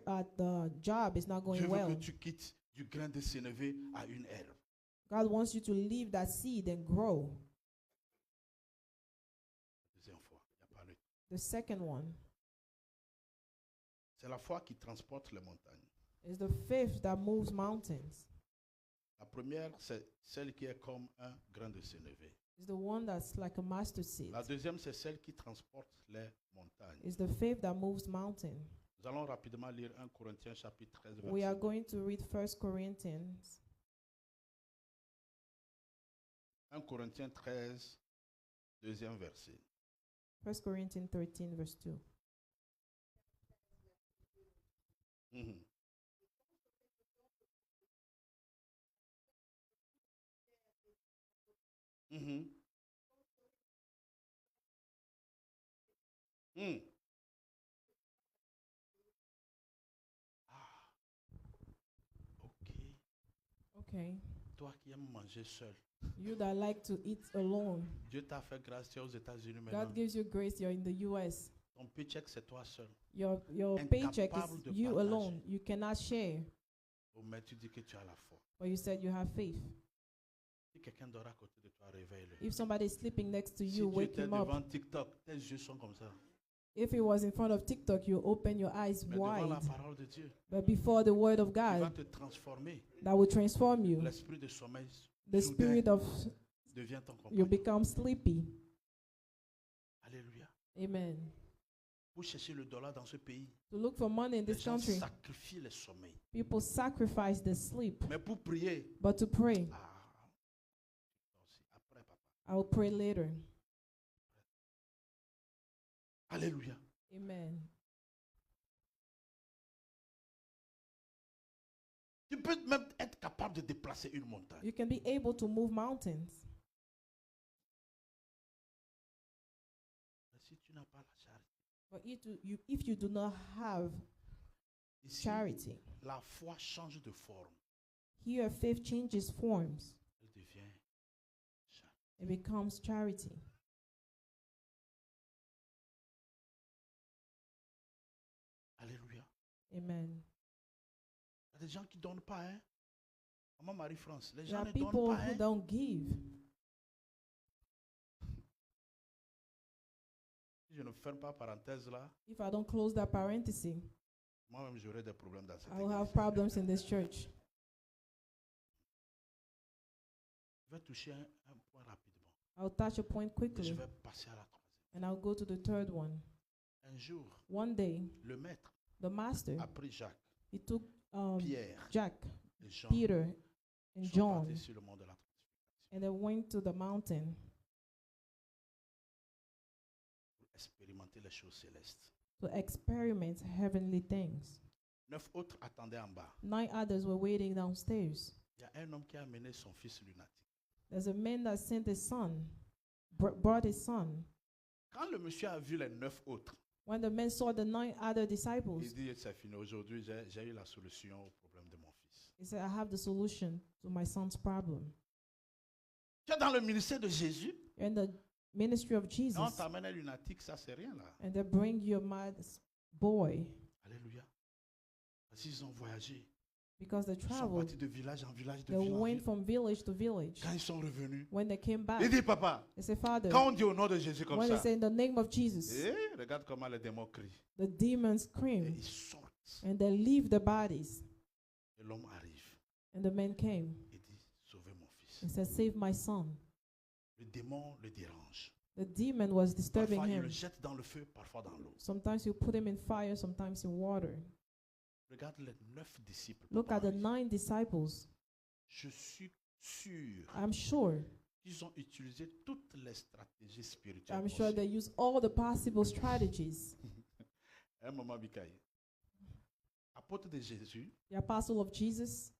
At the job, it's not Dieu going veut well. que tu quittes du grain de sénévé à une herbe. God wants you to leave that seed and grow. Deuxième fois, il n'y a pas le temps. The second one C'est la foi qui transporte les montagnes. is the faith that moves mountains. La première, c'est celle qui est comme un grain de sénévé. It's the one that's like a mustard seed. La deuxième, c'est celle qui transporte les montagnes. It's the faith that moves mountain. Nous allons rapidement lire 1 Corinthiens chapitre 13, We are verset. going to read 1 Corinthians 1 Corinthiens 13, deuxième verset. 1 Corinthians 13, verse 2. Mhm. Mhm. Mm. Okay. Toi qui aimes manger seul. You that like to eat alone. Dieu t'a fait grâce, tu es aux États-Unis maintenant. God gives you grace. You're in the U.S. Ton paycheck, c'est toi seul. Your Incapable paycheck is de you partager. alone. You cannot share. Oh, mais tu dis que tu as la foi. But you said you have faith. Si quelqu'un dort à côté de toi, réveille-le. If somebody is sleeping next to Si you, tu wake étais him up. devant TikTok, tes yeux sont comme ça. If it was in front of TikTok, you open your eyes Mais devant la wide. parole de Dieu, But before the word of il va God, te transformer. that will transform you. L'esprit de sommeil The soudain spirit of devient ton you compagnon. become sleepy. Alléluia. Amen. Pour chercher le dollar dans ce pays, To look for money in les this gens country, sacrifient le sommeil. people sacrifice the sleep. Mais pour prier, But to pray, après papa. I will pray later. Alléluia. Amen. Tu peux même être capable de déplacer une montagne. You can be able to move mountains. Mais si tu n'as pas la charité, But if you do not have ici, charity, la foi change de forme. here faith changes forms. Elle devient charité. It becomes charity. Alléluia. Amen. Il y a des gens qui ne donnent pas. Hein? Maman Marie-France, les There gens are ne donnent people pas. who Hein? don't give. Si je ne ferme pas parenthèse là, If I don't close that parenthesis, moi-même j'aurai des problèmes dans cette I will have église. problems in this church. Je vais toucher un point rapidement. I'll touch a point Et je quickly vais passer à la troisième. and I'll go to the third one. Un jour, One day, le maître the master, a pris Jacques, he took Pierre Jack, et Jean. Peter, and Sont John, partis sur le mont de la transfiguration and they went to the mountain pour expérimenter les choses célestes. to experiment heavenly things. 9 autres attendaient en bas. 9 others were waiting downstairs. Il y a un homme qui a amené son fils lunatique. There's a man that sent his son, brought his son. Quand le monsieur a vu les 9 autres, When the man saw the 9 other il disciples, dit, c'est fini, aujourd'hui j'ai eu la solution au problème de mon fils. he said, I have the solution to my son's problem. Tu es dans le ministère de Jésus, You're in the ministry of et on Jesus, t'amène un lunatique, ça c'est rien là. and they bring you a mad boy Alléluia. Parce qu'ils ont voyagé. because they Ils sont traveled. partis de village en village, de They ville en went ville. from village to village. Quand ils sont revenus, When they came il back, dit, papa, they said, Father, quand on dit au nom de Jésus comme when they ça, say in the name of Jesus, regarde comment les démons crient. the demons Et scream ils sortent. and they leave the bodies. Et l'homme arrive. And the man came Il dit, sauvez mon fils. and said, Save my son. Le démon le dérange. The demon was disturbing Parfois, il le him. jette dans le feu, parfois dans l'eau. Sometimes you put him in fire, sometimes in water. Regarde les 9 disciples. Look at the Pareil. 9 disciples. Je suis sûr I'm sure qu'ils ont utilisé toutes les stratégies spirituelles. I'm sure possibles. they use all the possible strategies. Un moment, Mikaï. Apôtre de Jésus, The apostle of Jesus,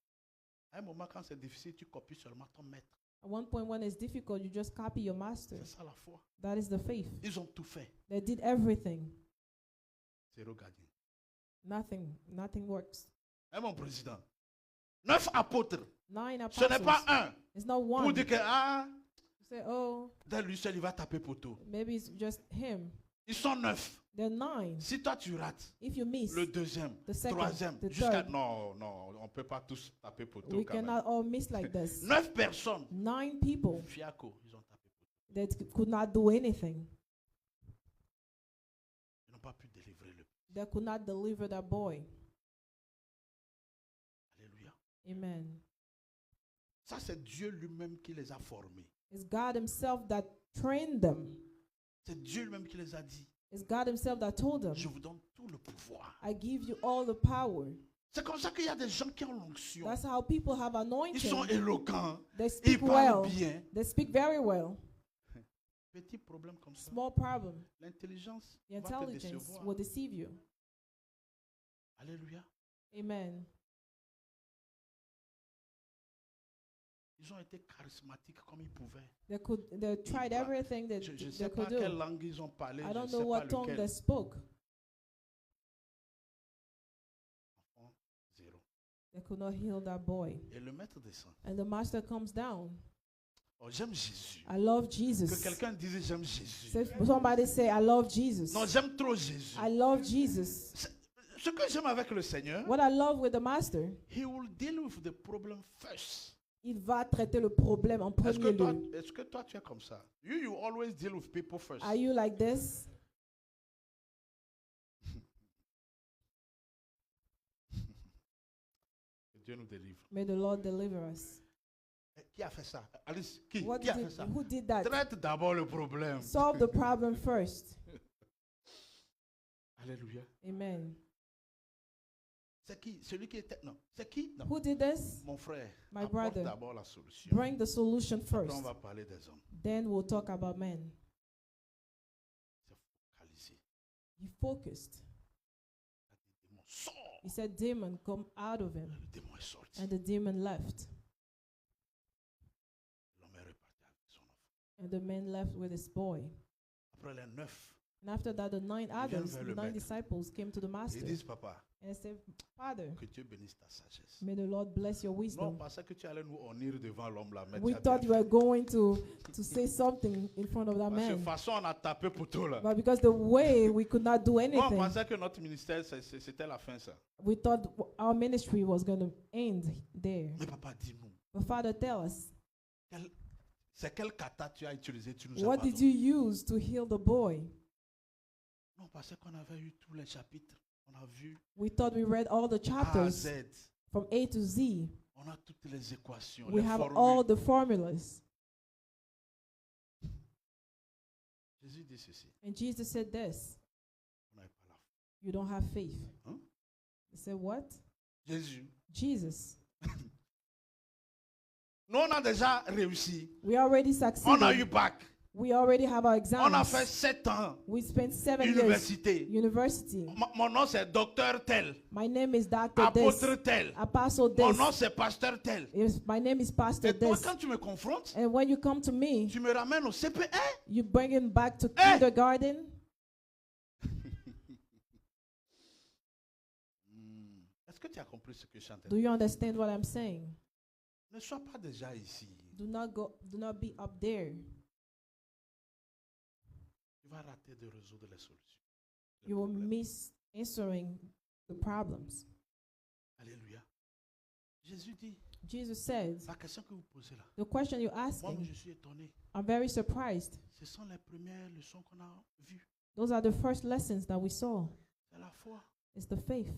à un moment, quand c'est difficile, tu copies seulement ton maître. at one point when it's difficult, you just copy your master. C'est ça la foi. That is the faith. Ils ont tout fait. They did everything. Zéro gagné. Nothing works. Hein, mon président? 9 apôtres. 9 Ce n'est pas apostles. un. It's not Pour one. dire que, You say, oh, dans lui seul, il va taper poteau. maybe it's just him. Ils sont 9. They're 9. Si toi, tu rates, If you miss, le deuxième, the second, troisième, the jusqu'à... third. Non, on ne peut pas tous taper poteau we quand même. cannot all miss like this. 9 personnes. 9 people Fiaco, ils ont tapé poteau. that could not do anything. Ils n'ont pas pu délivrer le... They could not deliver that boy. Alléluia. Amen. Ça, c'est Dieu lui-même qui les a formés. It's God himself that trained them. C'est Dieu lui-même qui les a dit. It's God himself that told them, Je vous donne tout le pouvoir. I give you all the power. C'est comme ça qu'il y a des gens qui ont l'onction. That's how people have Ils sont anointing. éloquents. They Ils speak parlent well. bien. They speak very well. Petit problème comme ça. Small problem. L'intelligence The va te intelligence décevoir. will deceive you. Alléluia. Amen. Ils ont été charismatiques comme ils pouvaient. They tried parlent. everything that Je ne they sais pas could quelle do. langue ils ont parlé. I Je ne don't sais know pas what tongue lequel. they spoke. Enfant, zéro. They could not heal that boy. Et le maître descend. And the master comes down. Oh, j'aime Jésus. I love Que Jesus. quelqu'un dise j'aime Jésus. Somebody say, I love Jesus. Non, j'aime trop Jésus. I love Jesus. Ce que j'aime avec le Seigneur, What I love with the master, he will deal with the problem first. il va traiter le problème en Est-ce premier lieu. que toi tu es comme ça? You always deal with people first. Are you like this? Que Dieu nous délivre. May the Lord deliver us. Qui a fait ça? Alice, qui? What Qui a did fait ça? who did that? Traite d'abord le problème. Solve the problem first. Alléluia. Amen. C'est qui? Celui qui était. Non. C'est qui? Non. Who did this? Mon frère. My Apporte brother. d'abord la solution. Bring the solution Après, first. on va parler des hommes. Then we'll talk about men. C'est focalisé. He focused. Le démon sort. He said, demon, come out of him. Le démon est sorti. And the demon left. L'homme est reparti avec son enfant. And the man left with his boy. Après les 9, And after that, the 9 others, vers the le 9 maître. disciples came to the master. ils disent papa, And they said, Father, que Dieu bénisse ta sagesse. may the Lord bless your Non, wisdom. parce que tu allais nous honnir devant l'homme là. Mais We tu as thought bien you were fait. going to say something in front of that Parce que de toute man. façon, on a tapé pour tout là. But because the way we could not do Moi, on anything, pensait que notre ministère, c'était la fin, ça. we thought our ministry was going to end there. Mais papa, dis-nous, But Father, tell us, c'est quel kata tu as utilisé, tu nous as what pas did donné? you use to heal the boy? Non, parce qu'on avait eu tous les chapitres. On a vu We thought we read all the A à chapters Z. from A to Z. On a toutes les équations, We les have formules. all the formulas. Jésus dit ceci. And Jesus said this, On n'avait pas la foi. you don't have faith. Hein? He said, what? Jésus. Jesus. Nous, on a déjà réussi. We already On a eu succeeded. bac. We already have our On a fait exams. 7 ans. We spent 7 years. Université. University. Mon nom, c'est docteur tel. My name is Dr. This. Apôtre tel. Apostle Mon this. nom, c'est pasteur tel. My name is Pastor Et toi, this. quand tu me confrontes, And when you come to me, tu me ramènes au CP1. you bring him back to Eh! kindergarten. Est-ce que tu as compris ce que je suis en train de Do dire? you understand what I'm saying? Ne sois pas déjà ici. Do not be up there. Tu vas rater de résoudre les solutions. les You will problèmes. miss answering the problems. Alléluia. Jésus dit, Jesus says, la question que vous posez là, the question you're moi asking, je suis étonné. I'm very surprised. Ce sont les premières leçons qu'on a vues. Those are the first lessons that we saw. C'est la foi. It's the faith.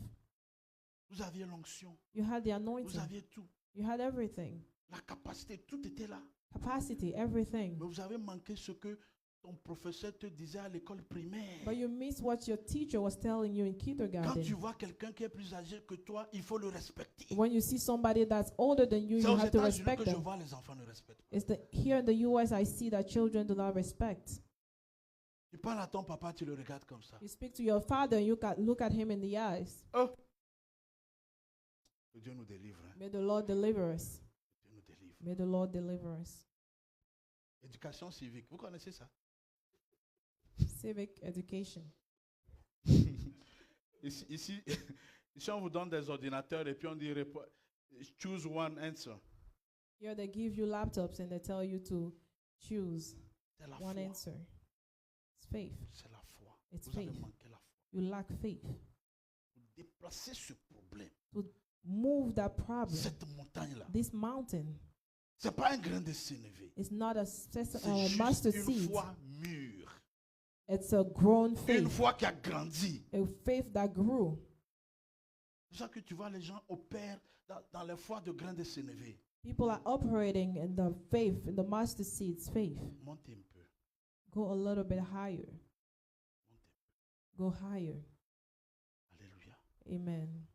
Vous aviez l'onction. You had the Vous anointing. aviez tout. You had everything. La capacité, tout était là. Capacity, everything. Mais vous avez manqué ce que ton professeur te disait à l'école primaire. But you missed what your teacher was telling you in Quand tu kindergarten. vois quelqu'un qui est plus âgé que toi, il faut le respecter. When you see somebody that's older than you, C'est you aux have to États-Unis respect que je them. vois les enfants ne respectent pas. It's here in the US I see that children do not respect. Tu parles à ton papa, tu le regardes comme ça. You speak to your father and you look at him in the eyes. Oh. Que Dieu nous délivre. Hein. May the Lord deliver us. Que Dieu nous délivre. May the Lord deliver us. Éducation civique, vous connaissez ça? Civic education. Ici, ici, on vous donne des ordinateurs et puis on dit choose one answer. Here they give you laptops and they tell you to choose C'est la one foi. answer. It's faith. C'est la foi. It's Vous avez faith. manqué la foi. You lack faith. Vous déplacez ce problème, Move that problem. cette montagne-là. This mountain C'est pas un grain de sénévé. is not a C'est mustard juste une seed. foi mûre. It's a grown Une faith. foi qui a grandi. A faith that grew. C'est ça que tu vois, les gens opèrent dans les foires de grains de sénévé. People are operating in the faith, in the mustard seed's faith. Montez un peu. Go a little bit higher. Montez un peu. Go higher. Alléluia. Amen.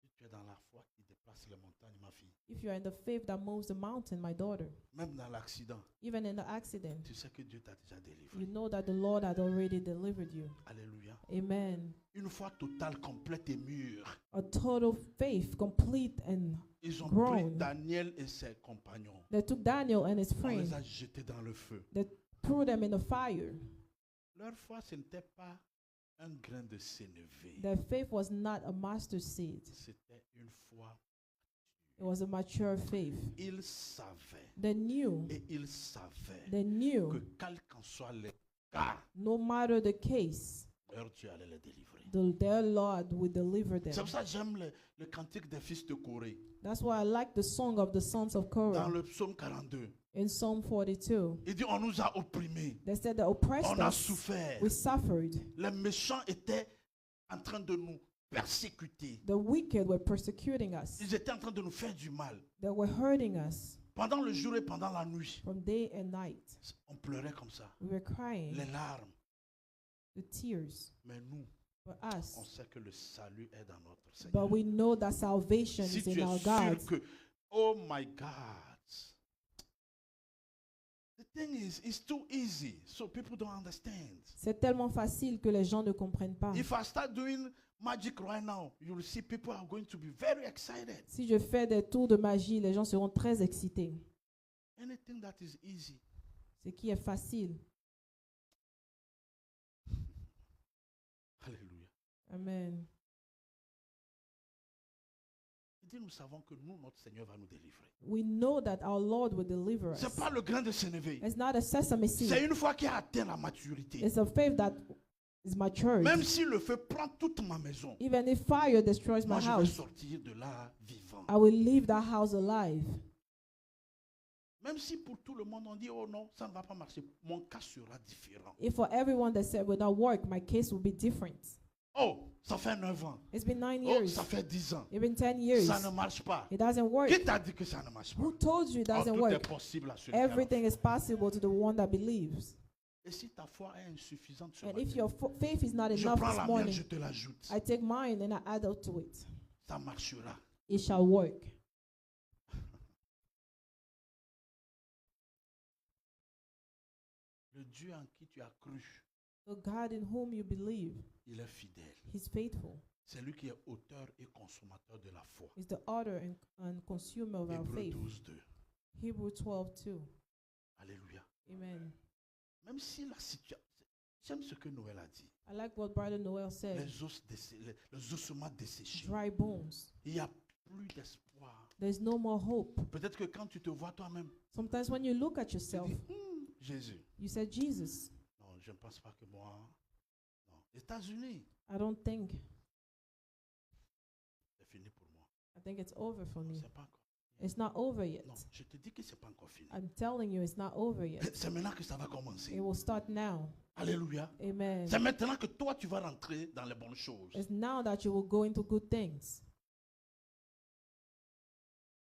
Si tu es dans la foi qui déplace les montagnes, ma fille, If you're in the faith that moves the mountain, my daughter, même dans l'accident, even in the accident, tu sais que Dieu t'a déjà délivré. you know that the Lord had already delivered you. Alléluia. Amen. Une foi totale, complète et mûre. A total faith, complete and Ils ont grown. pris Daniel et ses compagnons. they took Daniel and his On friend, les a jetés dans le feu. threw them in the fire. Leur foi, ce n'était pas un grain de sénévé. Their faith was not a mustard seed. C'était une foi. It was a mature faith. Ils savaient. They knew. Et ils savaient They que knew quel qu'en soit le cas, no matter the case, leur Dieu allait les délivrer. their Lord would deliver C'est them. pour ça que j'aime le cantique des fils de Corée. That's why I like the song of the sons of Dans Korah le psaume 42, in Psalm 42. il dit on nous a opprimés, They said they oppressed on a us. souffert. We suffered. Les méchants étaient en train de nous persécuter. The wicked were persecuting us. Ils étaient en train de nous faire du mal. They were hurting us Pendant le jour et pendant la nuit, from day and night. on pleurait comme ça. We were crying, Les larmes. the tears. Mais nous, But on us. sait que le salut est dans notre But Seigneur. we know that salvation Si is tu in our es God. sûr que, oh my God, the thing is, it's too easy, so people don't understand. C'est tellement facile que les gens ne comprennent pas. If I start doing magic right now, you'll see people are going to be very excited. Si je fais des tours de magie, les gens seront très excités. Anything that is easy, Ce qui est facile. hallelujah. Amen. Il dit, nous savons que nous, notre Seigneur va nous délivrer. We know that our Lord will deliver us. C'est pas le grain de sénévé. It's not a sesame C'est seed. une fois qu'il a atteint la maturité. It's a faith that is matured. Même si le feu prend toute ma maison, Even if fire destroys my moi je vais house, sortir de là vivant. I will leave that house alive. Même si pour tout le monde on dit, oh non, ça ne va pas marcher, mon cas sera différent. If for everyone that said will not work, my case will be different. Oh, ça fait 9 ans. It's been 9 Oh, years. ça fait 10 ans. It's been 10 years. Ça ne marche pas. It doesn't work. Qui t'a dit que ça ne marche pas? Who told you it Oh, doesn't tout est work? possible à celui qui a la Everything foi. is possible to the one that believes. Et si ta foi est insuffisante ce And matin, if your faith is not je enough prends this la mienne, morning, je te l'ajoute. I take mine and I add up to it. Ça marchera. It shall work. Le Dieu en qui tu as cru, The God in whom you believe, il est fidèle. He's faithful. C'est lui qui est auteur et consommateur de la foi. He's the author and consumer of our Hébreux faith. 12, 2. Hebrew 12:2. Alléluia. Amen. Même si la situation... J'aime ce que Noël a dit. I like what Brother Noel said. Les ossements desséchés. Dry bones. Il n'y a plus d'espoir. There's no more hope. Peut-être que quand tu te vois toi-même, Sometimes when you look at tu yourself, dis, Jésus. you say, Jesus, Non, je ne pense pas que moi... Non. Les États-Unis, I don't think. c'est fini pour moi. I think it's over for me. C'est pas encore. It's not over yet. Non, je te dis que c'est pas encore fini. I'm telling you, it's not over yet. C'est maintenant que ça va commencer. It will start now. Alléluia. Amen. C'est maintenant que toi, tu vas rentrer dans les bonnes choses. It's now that you will go into good things.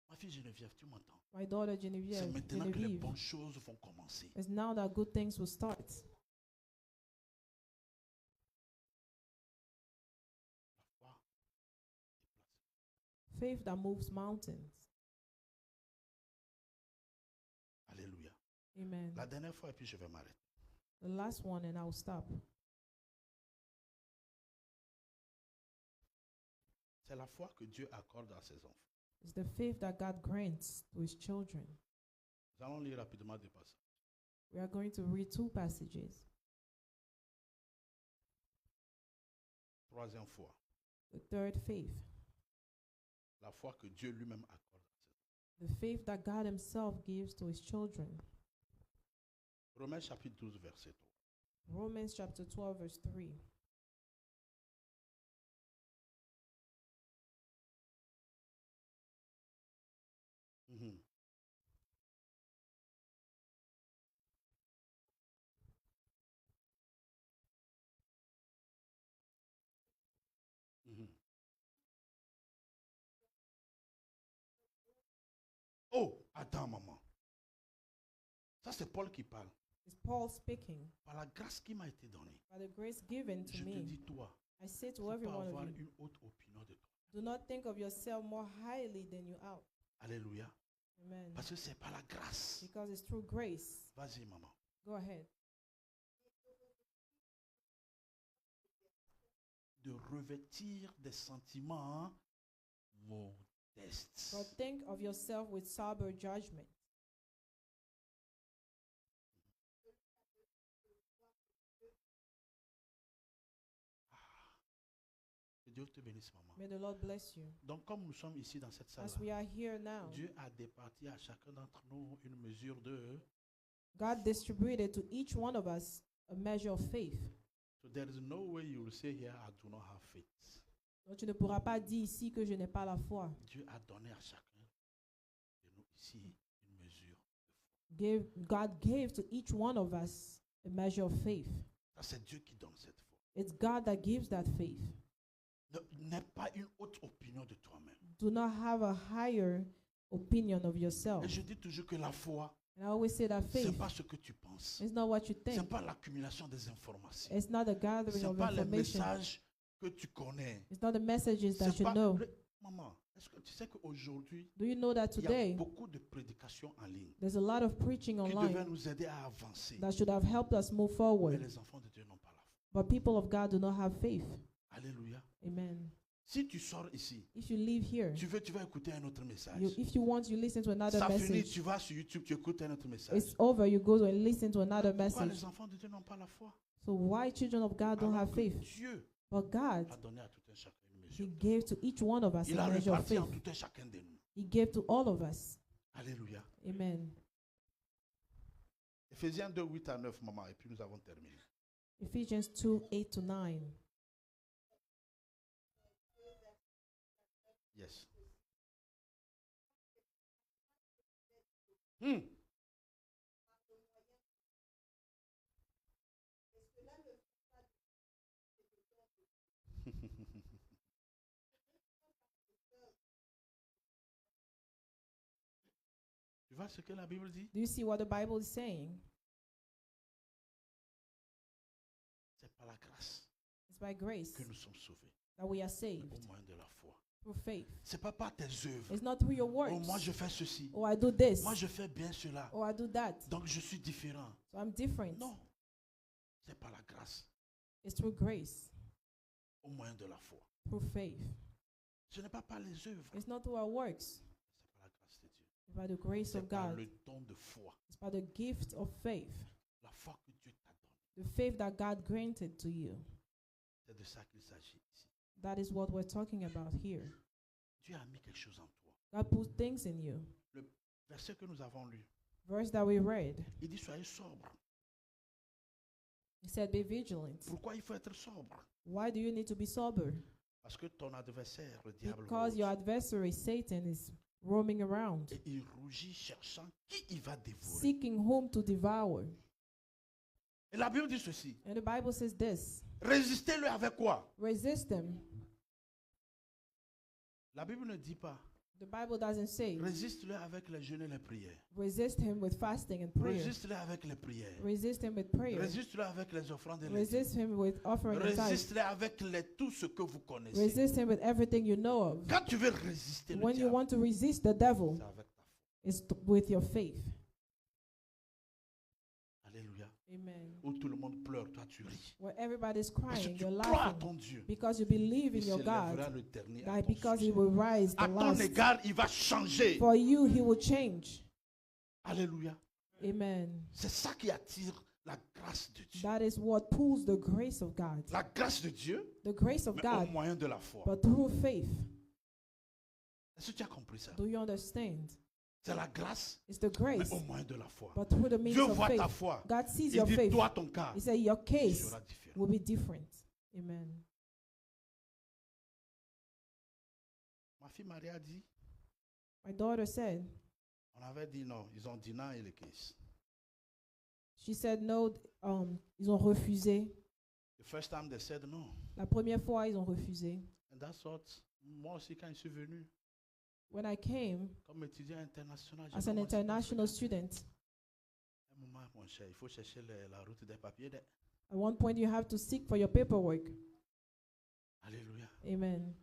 Ma fille Geneviève, tu m'entends? My daughter C'est Geneviève, maintenant que les Geneviève, bonnes choses vont commencer. it's now that good things will start. La foi déplace. Faith that moves mountains. Alléluia. Amen. La dernière fois, et puis je vais m'arrêter. The last one, and I'll stop. C'est la foi que Dieu accorde à ses enfants. It's the faith that God grants to His children. Nous allons lire rapidement des passages. We are going to read 2 passages. Troisième foi, The third faith, la foi que Dieu lui-même accorde à ses enfants. the faith that God Himself gives to His children. Romains chapitre 12, verset 3. Romans chapter 12, verse 3. Mhm. Mhm. Oh, attends, maman. Ça, c'est Paul qui parle. It's Paul speaking. Par la grâce qui m'a été donnée, By the grace given to je te me, dis, toi, I say il to ne faut every pas one avoir of you, une haute opinion de toi. do not think of yourself more highly than you ought. Alléluia. Amen. Parce que c'est par la grâce. Because it's through grace. Vas-y, maman. Go ahead. De revêtir des sentiments modestes. But think of yourself with sober judgment. Dieu te bénisse, maman. May the Lord bless you. Donc, comme nous sommes ici dans cette salle, As we are here now, Dieu a départi à chacun d'entre nous une mesure de. God distributed to each one of us a measure of faith. So there is no way you will say here, I do not have faith. Donc tu ne pourras pas dire ici que je n'ai pas la foi. Dieu a donné à chacun de nous ici une mesure de foi. God gave to each one of us a measure of faith. Ça, c'est Dieu qui donne cette foi. It's God that gives that faith. N'aie pas une haute opinion de toi-même. Do not have a higher opinion of yourself. Et je dis toujours que la foi, And I always say that c'est faith pas ce que tu penses. is not what you C'est think. pas l'accumulation des informations. It's not the gathering C'est of pas les information. messages que tu connais. It's not the messages that C'est you pas. know. Maman, est-ce que tu sais qu'aujourd'hui, Do you know that il y a today beaucoup de prédications en ligne there's a lot of preaching qui devaient online nous aider à avancer. that should have helped us move Mais forward? les enfants de Dieu n'ont pas la foi. But people of God do not have faith. Alléluia. Amen. Si tu sors ici, If you leave here, tu vas écouter un autre message. if you want, you listen to another Ça finit, message. tu vas sur YouTube, tu écoutes un autre message. It's over, you go and listen to another Pourquoi message. les enfants de Dieu n'ont pas la foi? So why children of God don't Alors have que faith? Dieu But God, a donné à tout un chacun une He mesure. gave to each one of us Il a a measure of réparti en faith. tout un chacun de nous. He gave to all of us. Alléluia. Amen. Éphésiens 2, 8 à 9, maman, et puis nous avons terminé. Ephesians 2, 8 to 9. Yes. Hmm. Tu vois ce que la Bible dit? Do you see what the Bible is saying? C'est par la grâce It's by grace que nous sommes sauvés, that we are au saved moyen de la foi. through faith. C'est pas par tes œuvres. It's not through your Oh, moi works. je fais ceci. Oh, I do this. Moi je fais bien cela. Oh, I do that. Donc je suis différent. So I'm different. Non. C'est par la grâce, It's through grace, au moyen de la foi. through faith. Ce n'est pas par les œuvres. It's not through our works. C'est par la grâce de Dieu. It's by the grace C'est of par God. le don de foi. It's by the gift of faith. La foi que Dieu t'a donnée. The faith that God granted to you. C'est de ça qu'il s'agit ici. That is what we're talking about here. Dieu a mis quelque chose en toi. God put things in you. Le verset que nous avons lu, Verse that we read, il dit soyez sobre. he said, be vigilant. Pourquoi il faut être sobre? Why do you need to be sober? Parce que ton adversaire, le diable, Because your rôde. adversary, Satan, is roaming around, Et il rougit cherchant qui il va dévorer. seeking whom to devour. Et la Bible dit ceci. And the Bible says this, Résistez-le avec quoi? resist him. La Bible ne dit pas. The Bible doesn't say, Résiste-le avec les jeûnes et les prières. resist him with fasting and prayer. Résiste-le avec les prières. Resist him with prayer. Résiste-le avec les offrandes et les Resist him with offering and tithes. Résiste-le avec tout ce que vous connaissez. Resist him with everything you know of. Quand tu veux résister le When you diable, want to resist the devil, c'est avec ta foi. it's with your faith. Alléluia. Amen. Où tout le monde pleure, toi tu ris. Where everybody's Parce que crying, tu you're crois à laughing ton Dieu. because you believe in Il your s'élèvera God. le dernier à That ton because he sujet. will rise the À ton last. égard, il va changer. For you, he will change. Alléluia. Amen. C'est ça qui attire la grâce de Dieu. That is what pulls the grace of God. La grâce de Dieu, The grace of mais au God, moyen de la foi. but through faith. Est-ce que tu as compris ça? Do you understand? C'est la grâce, It's the mais grace, au moyen de la foi. but through the means Dieu of voit ta faith. foi. God sees Il your dit, faith. toi, ton cas He said your case sera différent. will be different. Amen. Ma fille Marie a dit, My daughter said, on avait dit non, ils ont dit non et le case. she said no, ils ont refusé. The first time they said no. La première fois, ils ont refusé. And that's what, moi aussi quand je suis venu, When I came comme étudiant international, j'ai as an commencé par international fréquenter. student, Un moment, mon cher, il faut chercher la route des papiers. at one point you have to seek for your paperwork. Alléluia. Amen.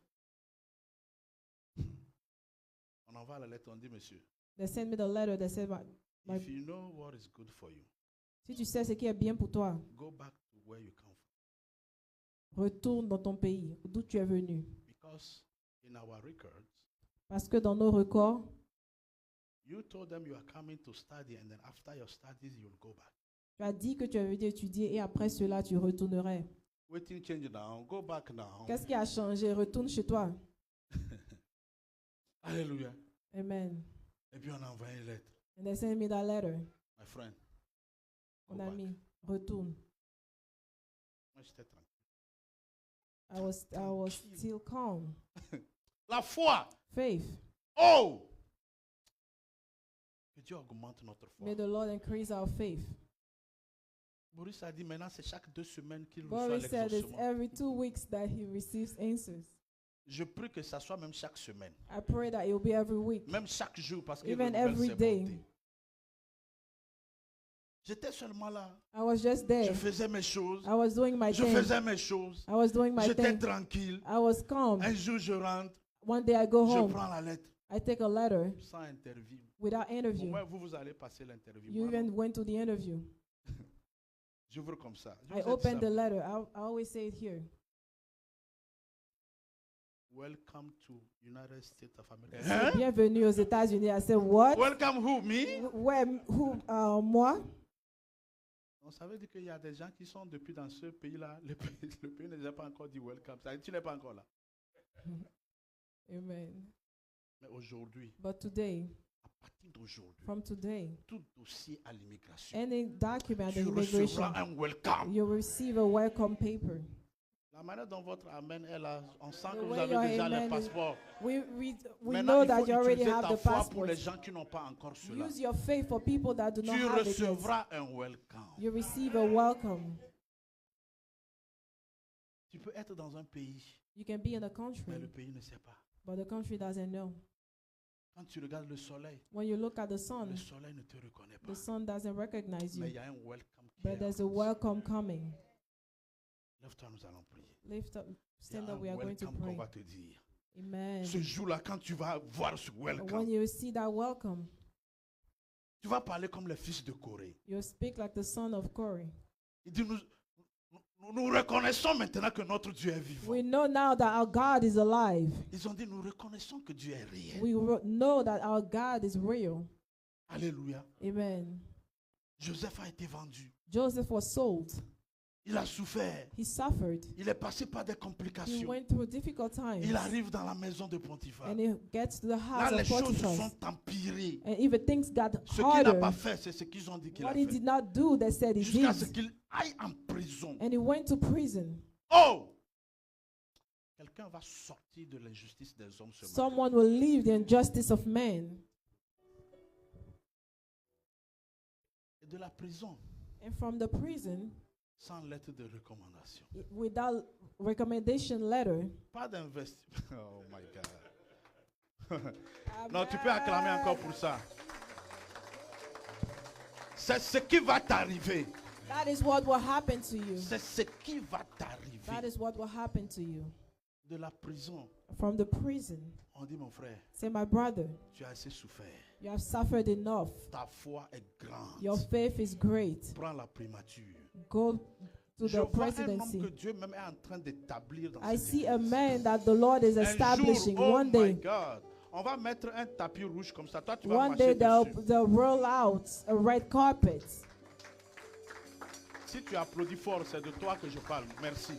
On envoie la lettre, on dit, monsieur, They sent me the letter that said, My- if you know what is good for you, si tu sais ce qui est bien pour toi, go back to where you come from. retourne dans ton pays, d'où tu es venu. Because in our records, Parce que dans nos records, you told them you are coming to study, and then after your studies, you'll go back. tu as dit que tu es venu étudier et après cela, tu retournerais. Waiting change now. Go back now. Qu'est-ce qui a changé? Retourne chez toi. Alléluia. Amen. Et puis on a envoyé une lettre. And they sent me that letter. My friend. Go Mon back. ami, retourne. Moi, j'étais tranquille. I was still calm. La foi. Faith. Oh! Que Dieu augmente notre foi. May the Lord increase our faith. Boris a dit maintenant c'est chaque 2 semaines qu'il reçoit Boris said it's l'exaucement. every 2 weeks that he receives answers. Je prie que ça soit même chaque semaine. I pray that it will be every week. Même chaque jour parce qu'il Even renouvelle every ses day. bontés. J'étais seulement là. I was just Je there. faisais mes choses. I was doing my Je thing. faisais mes choses. I was doing my J'étais thing. tranquille. I was calm. Un jour je rentre. One day I go Je home. prends la lettre. I take a letter Sans interview. without Au interview. moins vous allez passer l'interview. You Moi, even non. went to the interview. J'ouvre comme ça. Je I vous ai dit opened ça. the letter. I always say it here. Welcome to United States of America. So, Hein? bienvenue aux États-Unis. I said, what? Welcome who? Me? Moi? On savait dire qu'il y a des gens qui sont depuis dans ce pays-là. Le pays ne nous a pas encore dit welcome. Ça veut dire que tu n'es pas encore là. Amen. Mais aujourd'hui, But today, à partir d'aujourd'hui, from today, tout dossier à l'immigration, any document tu in immigration, recevras un welcome. you receive a welcome paper. La manière dont votre amen est là, on sent The que vous way avez your déjà les amen is- passeports. We Maintenant, know il that faut you already utiliser have ta the foi passport. pour les gens qui n'ont pas encore cela. Use your faith for people that do not Tu have it yet. recevras un welcome. You receive a welcome. Tu peux être dans un pays, You can be in a mais country, le pays ne sait pas. but the country doesn't know. Quand tu regardes le soleil, When you look at the le sun, soleil ne te reconnaît pas. the sun doesn't recognize Mais il you. y a un welcome qui But est there's a en place. welcome coming. Lève-toi, nous allons prier. Lift up, Il y stand a up, we un are going to welcome qu'on pray. va te dire. Amen. Ce jour-là, quand tu vas voir ce When welcome, you see that welcome, tu vas parler comme les fils de Corée. you'll speak like the son of Corey. Il dit, nous reconnaissons maintenant que notre Dieu est vivant. We know now that our God is alive. Ils ont dit, nous reconnaissons que Dieu est réel. Know that our God is real. Alléluia. Amen. Joseph a été vendu. Joseph was sold. Il a souffert. He suffered. Il est passé par des He complications. went through difficult times. Il arrive dans la maison de Potiphar. And he gets to the Là, house les of choses se Potiphar. sont empirées. And even things got Ce qu'il n'a pas harder. fait, c'est ce qu'ils ont dit qu'il a What he fait. did not do, they said he Jusqu'à ce did. qu'il aille en prison. And he went to prison. Oh! Quelqu'un va sortir de l'injustice des hommes ce matin. Someone will leave the injustice of man. Et de la prison, And from the prison, sans lettre de recommandation. without recommendation letter. Pas d'investissement. Oh my God. Non, tu peux acclamer encore pour ça. C'est ce qui va t'arriver. That is what will happen to you. C'est ce qui va That t'arriver. is what will happen to you. De la prison, From the prison, on dit mon frère, say, my brother, tu as assez souffert. you have suffered enough. Ta foi est grande. Your faith is great. Prends la primature. Go to Je the vois un homme presidency. que Dieu même est en train d'établir dans I cette see a église. man that the Lord is Un establishing. jour, oh One my day, God, on va mettre un tapis rouge comme ça. Toi, tu vas one day marcher dessus. they'll roll out a red carpet. Si tu applaudis fort, c'est de toi que je parle. Merci.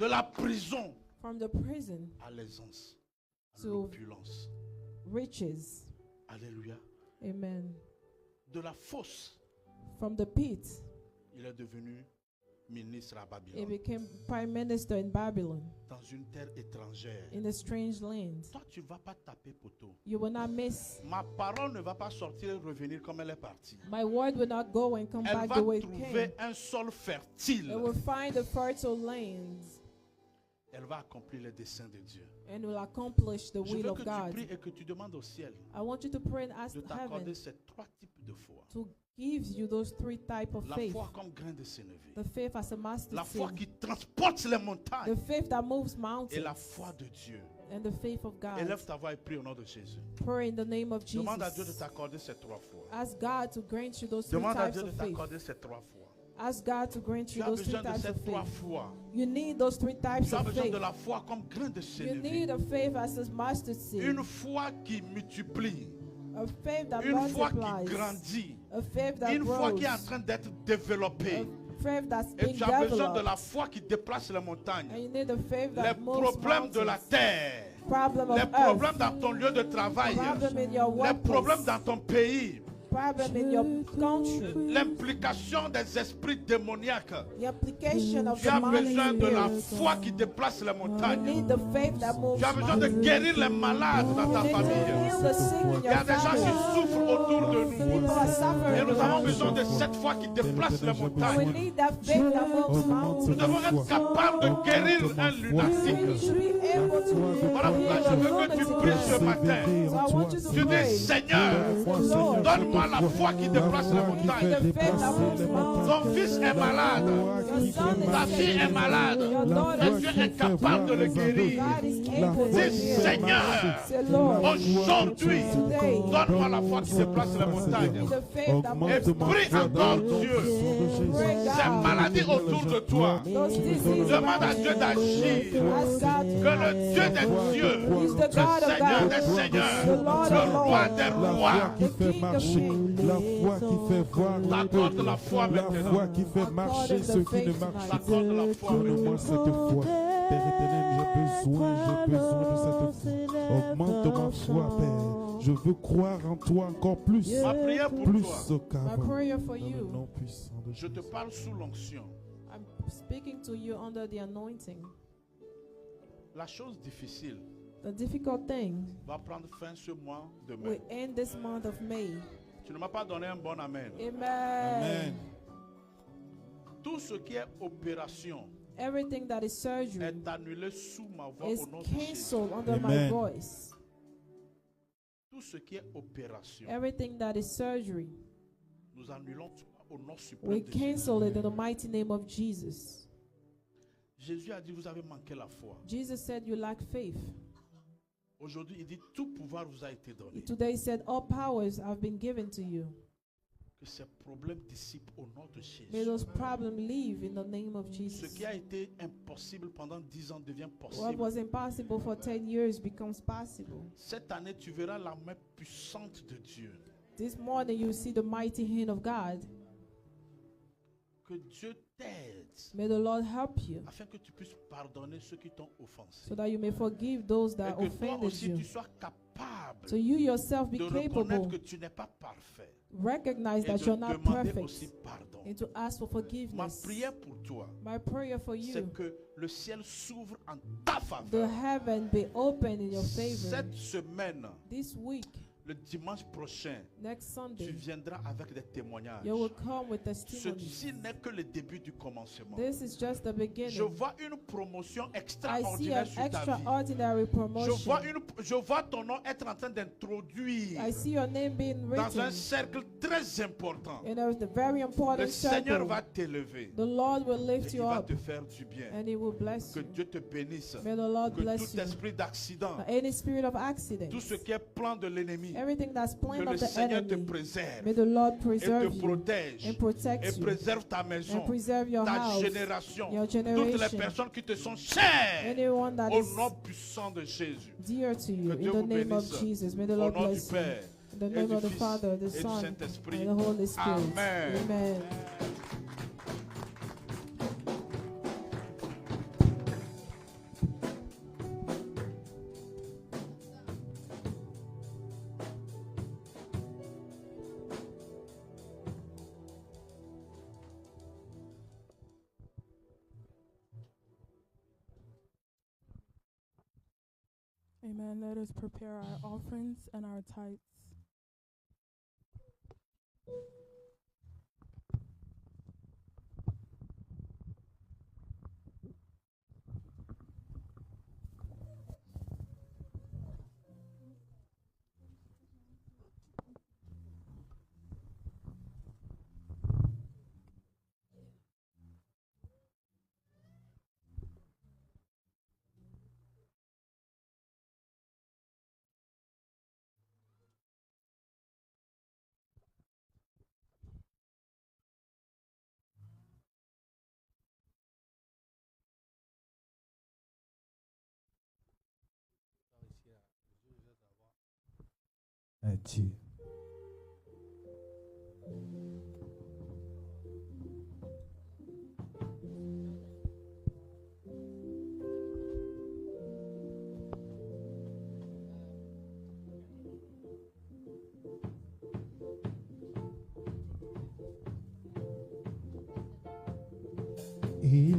De la prison From the prison à l'aisance, à To- l'opulence. riches. Alléluia. Amen. De la fosse, From the pit, il est devenu ministre à he Babylone, became prime minister in Babylon, dans une terre étrangère. in a strange land. Toi, tu ne vas pas taper poteau. You will not miss. Ma parole ne va pas sortir et revenir comme elle est partie. My word will not go and come Elle back va the way it came. trouver un sol fertile. It will find the fertile lands Elle va accomplir les desseins de Dieu. and will accomplish the Je will veux of que tu God. pries et que tu demandes au ciel I want you to pray and ask de heaven t'accorder ces trois types de foi. to give you those three types of La faith. foi comme grain de sénévé. The faith as a master La foi seed, qui transporte les montagnes. the faith that moves Et mountains, la foi de Dieu. and the faith of God. Élève ta voix et prie au nom de Jésus. Pray in the name of Demande à Dieu de Jesus. t'accorder ces trois fois. Ask God to grant you those three Demande à types Dieu de of faith. t'accorder ces trois fois. Ask God to grant Tu you as those three besoin de types ces of trois faith. fois. You need those three types Tu as of besoin faith. de la foi comme grain de You sénévé. need a faith as a mustard seed. Une foi qui multiplie. A faith that Une foi qui multiplies. grandit. A faith that Une foi grows. qui est en train d'être développée. A faith that's Et being tu as besoin de developed. la foi qui déplace les montagnes. And you need a faith Les that moves problèmes de la mountains. terre. Problem Les of problèmes earth. dans ton lieu de travail. Problem in your Les problèmes workplace. dans ton pays. Problem in your country. L'implication des esprits démoniaques. The application of Tu as demonic besoin de la spirits. foi qui déplace les You montagnes. need the faith that moves Tu as besoin de mountains. guérir les malades dans ta You need to famille. heal the sick in Il y a your des gens qui family. souffrent autour de nous. People are suffering Et nous avons around besoin you. de cette foi qui déplace les And we montagnes. need that faith that moves Nous mountains. devons être capables de guérir un We lunatique. need to be able to Voilà pourquoi je veux que tu pries ce matin. So I want you to Tu dis, pray. Seigneur, Lord, donne-moi la foi qui déplace les montagnes. the faith that moves mountains. Ton fils est malade. Ta fille est malade. Mais Dieu est capable de le guérir. God is able to Dis, heal. Seigneur, Say, Lord, aujourd'hui, today, donne-moi la foi qui déplace les montagnes. the faith that moves Et prie encore Dieu. Pray Ces God. maladies autour de toi. Those diseases Demande à Dieu d'agir. ask God Que le Dieu des dieux, He's the le God of Seigneur God, des seigneurs, the Lord le of roi lords, des La rois, foi qui The fait King of marcher, Kings. la foi qui fait voir les t'accorde peuples, la foi la maintenant. foi qui fait marcher Accorde ceux the qui ne faith marchent tonight. pas. T'accorde la foi Donne-moi maintenant. cette foi. Père éternel, j'ai besoin de cette foi. Augmente ma foi, Père. Je veux croire en toi encore plus. Ma prière pour Plus toi, My qu'avant. prayer for Dans le you. nom puissant de je te Jésus. parle sous l'onction. I'm speaking to you under the anointing. La chose difficile The difficult thing va prendre fin ce mois de mai. will end this month of May. Tu ne m'as pas donné un bon amen. Amen. Tout ce qui est opération Everything that is surgery est annulé sous ma voix is au nom de Jésus. cancelled under my Amen. voice. Tout ce qui est opération, Everything that is surgery, nous annulons au nom suprême we de Jésus. cancel it in the mighty name of Jesus. Jésus a dit, vous avez manqué la foi. Jesus said you lack faith. Aujourd'hui, il dit, tout pouvoir vous a été donné. Today he said all powers have been given to you. Que ces problèmes dissipent au nom de May Jésus. those problems leave in the name of Ce Jesus. qui a été impossible pendant 10 ans devient What possible. was impossible for 10 years becomes possible. Cette année, tu verras la main puissante de Dieu. This morning you see the mighty hand of God. Que Dieu t'aide May the Lord help you afin que tu puisses pardonner ceux qui t'ont offensé. so that you may forgive those Et that que toi offended aussi, you. tu sois capable So you yourself be de reconnaître capable, que tu n'es pas parfait. recognize Et that de you're not demander perfect, aussi pardon. and to ask for Ma forgiveness. prière pour toi, My prayer for you, c'est que le ciel s'ouvre en ta the faveur. heaven be open in your favor. Cette semaine, This week, le dimanche prochain, next tu Sunday, viendras avec des témoignages. you will come with testimonies. Ceci n'est que le début du commencement. This is just the Je beginning. vois une promotion I see extraordinaire an sur ta vie. extraordinary promotion. Je vois ton nom être en train d'introduire I see your name being dans un written cercle très important. in a very Le important Seigneur circle. va t'élever. The Lord will Et lift il you va up te faire du bien. and He will bless Que you. Dieu te bénisse. May the Lord Que bless tout you. esprit d'accident, Any spirit of accident, tout ce qui est plan de l'ennemi, everything that's que planned le of the Seigneur te enemy, préserve may the Lord et preserve te you protège and et protect you préserve ta maison, and preserve your ta house, génération, your toutes les generation, personnes qui te sont chères anyone that au is nom puissant de Jésus. dear to you. Que In Dieu the vous name of bénisse. Jesus, may the Au Lord nom du bless you. Père In the et name du of the Fils Father, the et du Son, Saint-Esprit. and the Holy Spirit. Amen. Amen. Amen. Let us prepare our offerings and our tithes. Un Dieu.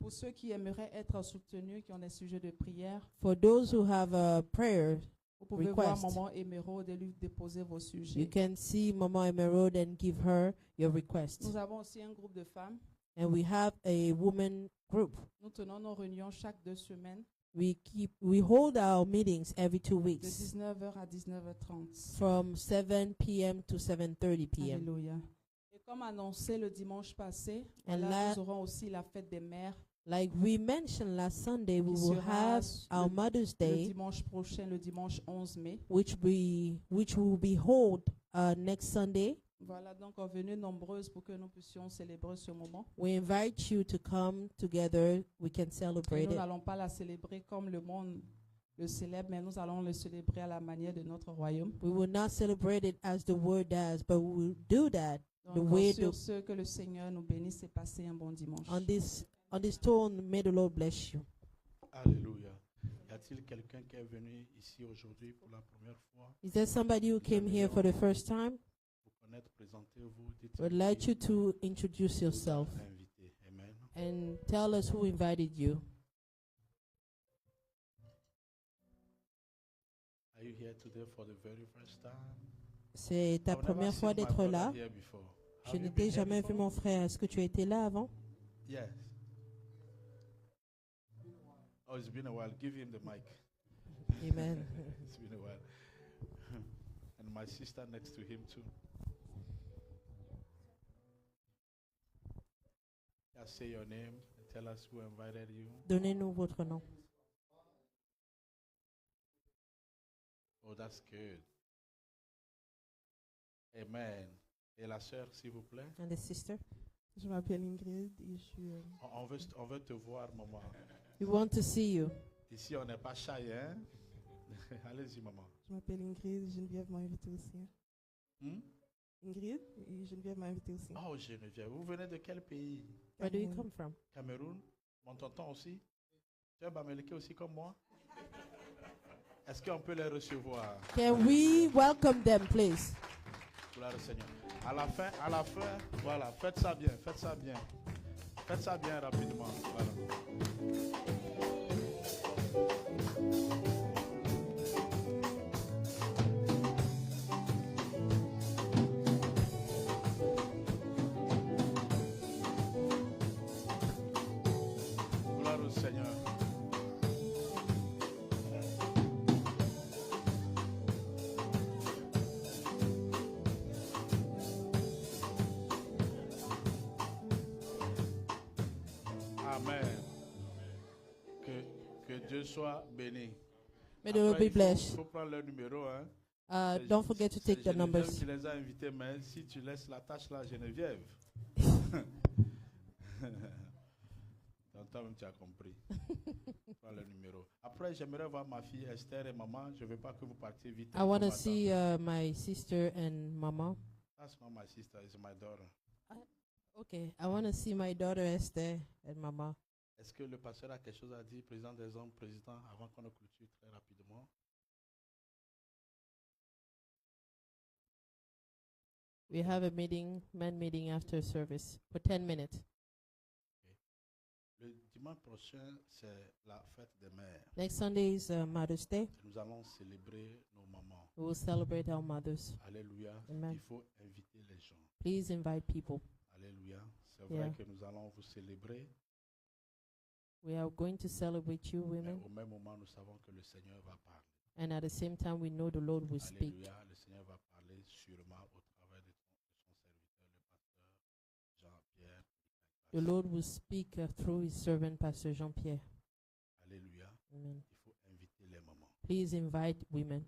Pour ceux qui aimeraient être soutenus, qui ont des sujets de prière, For those who have a prayer, vous pouvez voir request. Maman Émeraude et lui déposer vos you sujets. can see Mama Emerald and give her your request. Nous avons aussi un groupe de femmes. And we have a woman group. Nous tenons nos réunions chaque 2 semaines, We hold our meetings every 2 de weeks 19h à 19h30. from 7 p.m. to 7:30 p.m. Alléluia. Et comme annoncé le dimanche passé, And là, la- nous aurons aussi la fête des mères Like we mentioned last Sunday, we Qui will sera have our le- Mother's le Day, dimanche prochain, le dimanche 11 mai. which will be held next Sunday. Voilà, donc venez nombreuses pour que nous puissions célébrer ce moment. We invite you to come together. We can Et celebrate nous it. n'allons pas la célébrer comme le monde le célèbre, mais nous allons le célébrer à la manière de notre royaume. We will not celebrate it as the world does, but we will do that Donc, The way sur the- ce, que le Seigneur nous bénisse et passez un bon dimanche. on this tone. May the Lord bless you. Alléluia. Y a-t-il quelqu'un qui est venu ici aujourd'hui pour la première fois? Is there somebody who came here for the first time? Vous connaître, présentez-vous, dites We'd like you to introduce yourself invité. Amen. and tell us who invited you. Are you here today for the very first time? C'est ta I've never première seen fois my d'être brother là. here before. Je Have you n'étais been here jamais vu before? mon frère. Est-ce que tu as été là avant? Yes. Oh, it's been a while. Give him the mic. Amen. It's been a while. And my sister next to him too. Just say your name and tell us who invited you. Donnez-nous votre nom. Oh, that's good. Amen. Et la sœur, s'il vous plaît. And the sister. Je m'appelle Ingrid et On veut te voir, maman. We want to see you. Ici, on n'est pas shy, hein? Allez-y, maman. je m'appelle Ingrid, Geneviève m'a invité aussi. Hmm? Ingrid et Geneviève m'a invité aussi. Oh, Geneviève, vous venez de quel pays? Where do you Cameroun. come from? Cameroun? Mon tonton aussi? Tu es Bamileke aussi comme moi? Est-ce qu'on peut les recevoir? Can we welcome them, please? Gloire au Seigneur. À la fin, voilà, faites ça bien, faites ça bien. Faites ça bien rapidement. Voilà. Gloire au Seigneur. Amen. Que Dieu soit béni. May the Lord Après, be blessed. Il faut prendre leur numéro. Hein. Don't forget to take the C'est Geneviève numbers. qui les a invités, mais si tu laisses la tâche là, Geneviève. Donc, toi-même, tu as compris. Prends le numéro. Après, j'aimerais voir ma fille Esther et maman. Je ne veux pas que vous partiez vite. I want to Vous see m'attendez. my sister and mama. That's not my sister, it's my daughter. Okay, I want to see my daughter Esther and mama. Est-ce que le pasteur a quelque chose à dire, président des hommes, président, avant qu'on ne clôture très rapidement? We have a men meeting after service for 10 minutes. Le dimanche prochain, c'est la fête des mères. Next Sunday is Mother's Day. Nous allons célébrer nos mamans. We will celebrate our mothers. Alléluia. Amen. Il faut inviter les gens. Please invite people. Alléluia. C'est Yeah. vrai que nous allons vous célébrer, We are going to celebrate you, mais women. au même moment, nous savons que le Seigneur va parler. And at the same time, we know the Lord will speak. Alléluia. Le Seigneur va parler sûrement au travers de son serviteur, le pasteur Jean-Pierre. The Lord will speak through his servant, Pastor Jean-Pierre. Alléluia. Amen. Il faut inviter les mamans. Please invite women.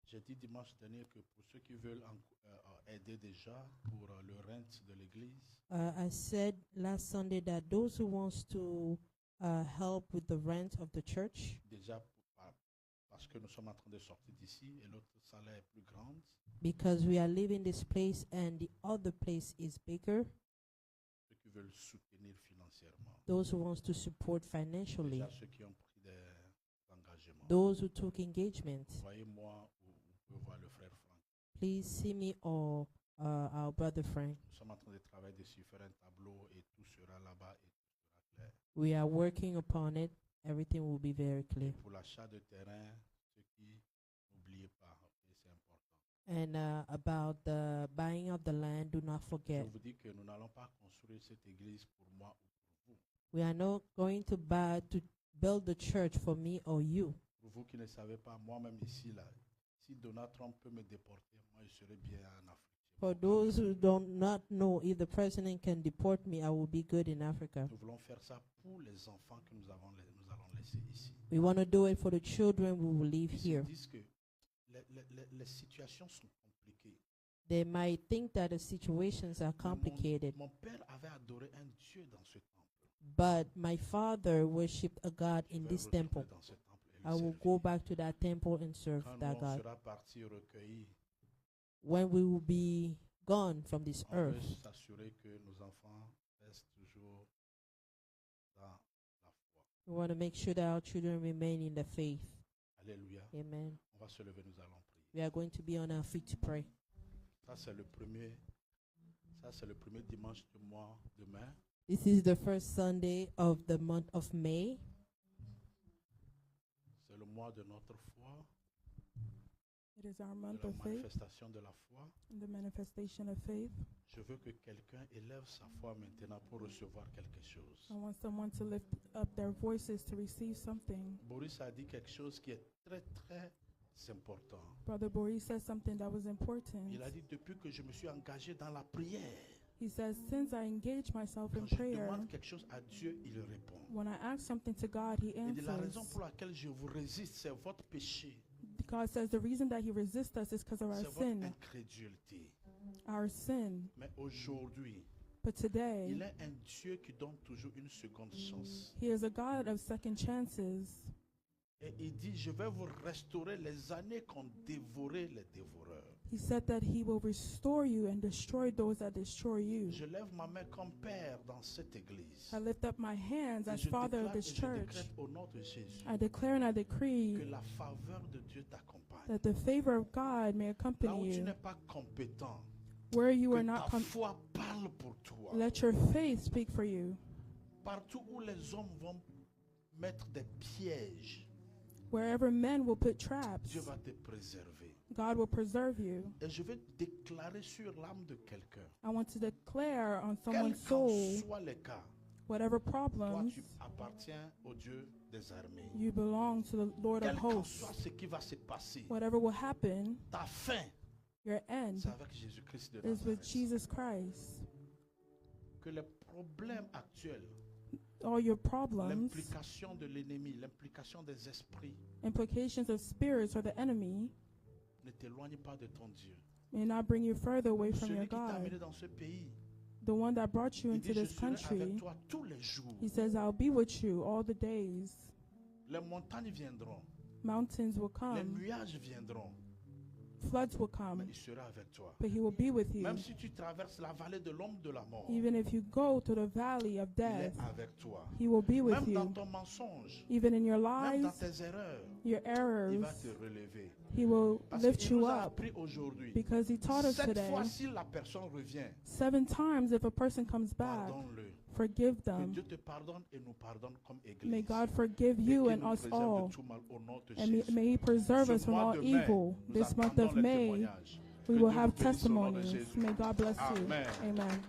J'ai dit dimanche dernier que pour ceux qui veulent aider déjà pour le rent de l'église, I said last Sunday that those who wants to help with the rent of the church, déjà parce que nous sommes en train de sortir d'ici et l'autre salle est plus grande, because we are leaving this place and the other place is bigger, ceux qui veulent soutenir financièrement, those who wants to support financially, déjà ceux qui ont pris des engagements. those who took engagement, Voyez-moi ou vous pouvez voir le frère Franck. please see me or our brother Frank. Nous sommes en train de travailler dessus, faire un tableau et tout sera là-bas et tout sera clair. We are working upon it. Everything will be very clear. Pour l'achat de terrain, ce qui, n'oubliez pas, ok, c'est important. And about the buying of the land, do not Je forget. vous dis que nous n'allons pas construire cette église pour moi ou pour vous. We are not going to build the church for me or you. Pour vous qui ne savez pas, moi-même ici, là, si Donald Trump peut me déporter, moi je serai bien en Afrique. For those who do not know, if the president can deport me, I will be good in Africa. Nous voulons faire ça pour les enfants que nous allons laisser ici. We want to do it for the children we will leave Ils here. se disent que les situations sont compliquées. They might think that the situations are complicated, Mon père avait adoré un Dieu dans ce temple. but my father worshipped a God Je in vais this retourner temple. dans ce temple et le I will servir. go back to that temple and serve Quand that on God. sera parti recueillis, When we will be gone from this on veut earth, s'assurer que nos enfants restent toujours dans la foi. we want to make sure that our children remain in the faith. Alléluia. Amen. On va se lever, nous allons prier. We are going to be on our feet to pray. Ça c'est le premier dimanche du mois demain. This is the first Sunday of the month of May. C'est le mois de notre foi, It is our de month la of faith, manifestation de la foi. the manifestation of faith. Je veux que quelqu'un élève sa foi maintenant pour recevoir quelque chose. I want someone to lift up their voices to receive something. Boris a dit quelque chose qui est très très important. Brother Boris said something that was important. Il a dit depuis que je me suis engagé dans la prière, He says, since I engage myself in quand je prayer, demande quelque chose à Dieu, il répond. when I ask something to God, He Il dit la raison answers. pour laquelle je vous résiste, c'est votre péché, God says the reason that He resists us is because of our c'est votre sin. incrédulité. Our sin. Mais aujourd'hui, But today, il est un Dieu qui donne toujours une seconde chance. He is a God of second chances. Et il dit, je vais vous restaurer les années qu'ont dévoré les dévoreurs. He said that He will restore you and destroy those that destroy you. Je lève ma main comme père dans cette église. I lift up my hands Et as je father of déclare et this je church. décrète au nom de Jésus I declare and I que decree la faveur de Dieu t'accompagne. that the favor of God may Là accompany où tu you. n'es pas compétent, Where you are que not ta foi parle pour toi. let your faith speak for you. Partout où les hommes vont mettre des pièges, Wherever men will put traps, Dieu va te préserver. God will preserve you. Et je vais déclarer sur l'âme de quelqu'un, I want to declare on quel someone's qu'en soul, soit le cas, whatever toi problems, tu appartiens au Dieu des armées. you belong to the Lord of Quel qu'en hosts. soit ce qui va se passer, Whatever will happen, ta fin, your end c'est avec Jésus-Christ de is with Nazareth. Jesus Christ. Que les problèmes actuels, All your problems, l'implication de l'ennemi, l'implication des esprits, implications of spirits or the enemy, ne t'éloignent pas de ton Dieu. may not bring you further away from Celui your qui t'a amené God. dans ce pays, The one that brought you il into dit, je this serai avec country, toi tous les jours. He says, I'll be with you all the days. Les montagnes viendront, Mountains will les come, nuages viendront, floods will mais come, il sera avec toi. but He will be with you. Même si tu traverses la vallée de l'ombre de la mort, Even if you go to the valley of il est death, avec toi. He will be with Même dans you. ton mensonge, Even in your même dans lies, tes erreurs, your il errors, va te relever. He will Parce lift qu'il you nous a up. appris aujourd'hui. Because He taught us Cette today, fois, si la personne revient, 7 times if a person comes back, pardonne-le. forgive Que them. Dieu te pardonne et nous pardonne comme église. May God forgive Et you qu'il and nous us préserve all. de tout mal au nom de And Jésus. may He preserve Ce us from mois all de mai, evil. nous This month attendons of les May, témoignages. we Que will Dieu have vous bénisse au nom de testimonies. Jésus. May God bless you. Amen. Amen.